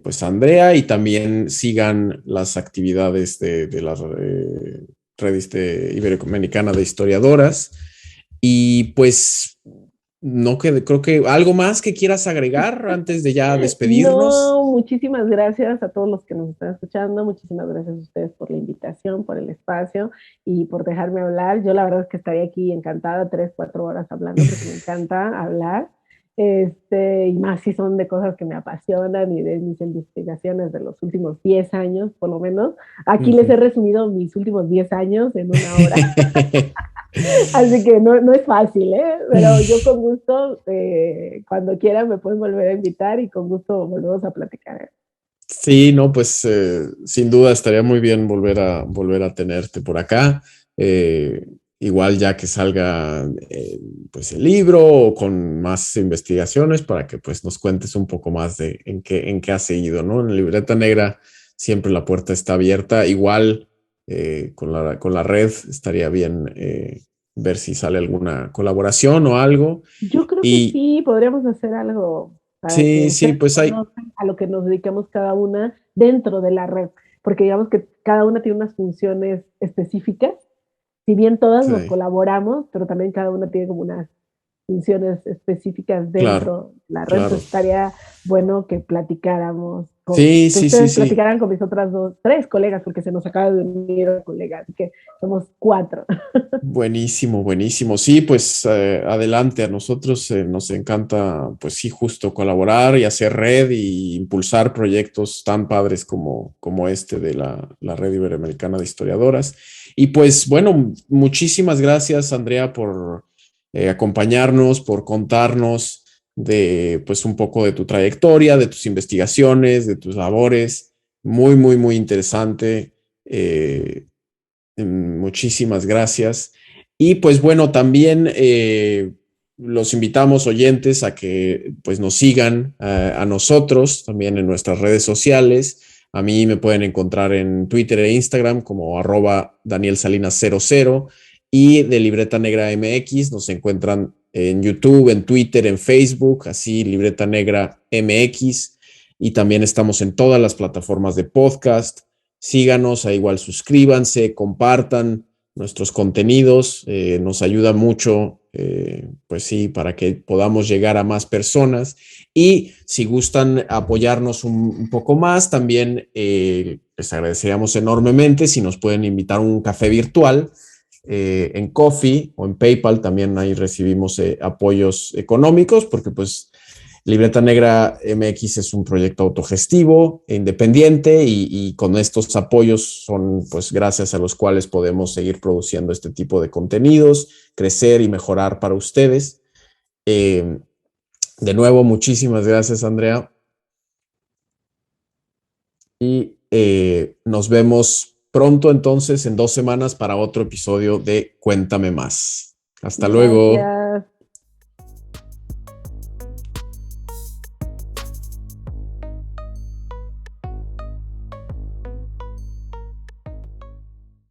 Speaker 1: pues a Andrea, y también sigan las actividades de la red iberoamericana de historiadoras. Y pues no creo que algo más que quieras agregar antes de ya despedirnos.
Speaker 2: No, muchísimas gracias a todos los que nos están escuchando. Muchísimas gracias a ustedes por la invitación, por el espacio y por dejarme hablar. Yo la verdad es que estaría aquí encantada 3, 4 horas hablando, porque me encanta hablar. Y más si son de cosas que me apasionan y de mis investigaciones de los últimos 10 años, por lo menos. Aquí les he resumido mis últimos 10 años en una hora. Así que no, no es fácil, ¿eh? Pero yo con gusto, cuando quieran me pueden volver a invitar y con gusto volvemos a platicar.
Speaker 1: Sí, no, pues sin duda estaría muy bien volver a tenerte por acá. Igual ya que salga pues el libro o con más investigaciones para que pues nos cuentes un poco más de en qué has seguido, ¿no? En Libreta Negra siempre la puerta está abierta. Igual con la red estaría bien ver si sale alguna colaboración o algo.
Speaker 2: Yo creo que
Speaker 1: Y
Speaker 2: sí, podríamos hacer algo para que
Speaker 1: sí, sí,
Speaker 2: ustedes
Speaker 1: pues hay.
Speaker 2: conozcan a lo que nos dedicamos cada una dentro de la red, porque digamos que cada una tiene unas funciones específicas. Si bien todas nos
Speaker 1: Sí,
Speaker 2: colaboramos, pero también cada una tiene como unas funciones específicas
Speaker 1: claro,
Speaker 2: dentro de la red.
Speaker 1: claro.
Speaker 2: Entonces estaría bueno que platicáramos
Speaker 1: Sí,
Speaker 2: que
Speaker 1: sí, sí,
Speaker 2: ustedes
Speaker 1: sí.
Speaker 2: platicaran con mis otras 3 colegas, porque se nos acaba de unir un colega, así que somos 4.
Speaker 1: Buenísimo, buenísimo. Sí, pues adelante. A nosotros nos encanta, pues sí, justo colaborar y hacer red y impulsar proyectos tan padres como este de la Red Iberoamericana de Historiadoras. Y pues bueno, muchísimas gracias, Andrea, por acompañarnos, por contarnos de pues un poco de tu trayectoria, de tus investigaciones, de tus labores. Muy, muy, muy interesante. Muchísimas gracias. Y pues bueno, también los invitamos oyentes a que pues nos sigan a nosotros también en nuestras redes sociales. A mí me pueden encontrar en Twitter e Instagram como @DanielSalinas00 y de Libreta Negra MX nos encuentran en YouTube, en Twitter, en Facebook, así Libreta Negra MX, y también estamos en todas las plataformas de podcast. Síganos, igual suscríbanse, compartan nuestros contenidos, nos ayuda mucho, pues sí, para que podamos llegar a más personas. Y si gustan apoyarnos un poco más, también les agradeceríamos enormemente si nos pueden invitar a un café virtual en Coffee o en PayPal. También ahí recibimos apoyos económicos porque pues Libreta Negra MX es un proyecto autogestivo e independiente y con estos apoyos son pues gracias a los cuales podemos seguir produciendo este tipo de contenidos, crecer y mejorar para ustedes. De nuevo, muchísimas gracias, Andrea. Y nos vemos pronto entonces en 2 semanas para otro episodio de Cuéntame Más. Hasta luego.
Speaker 2: Gracias.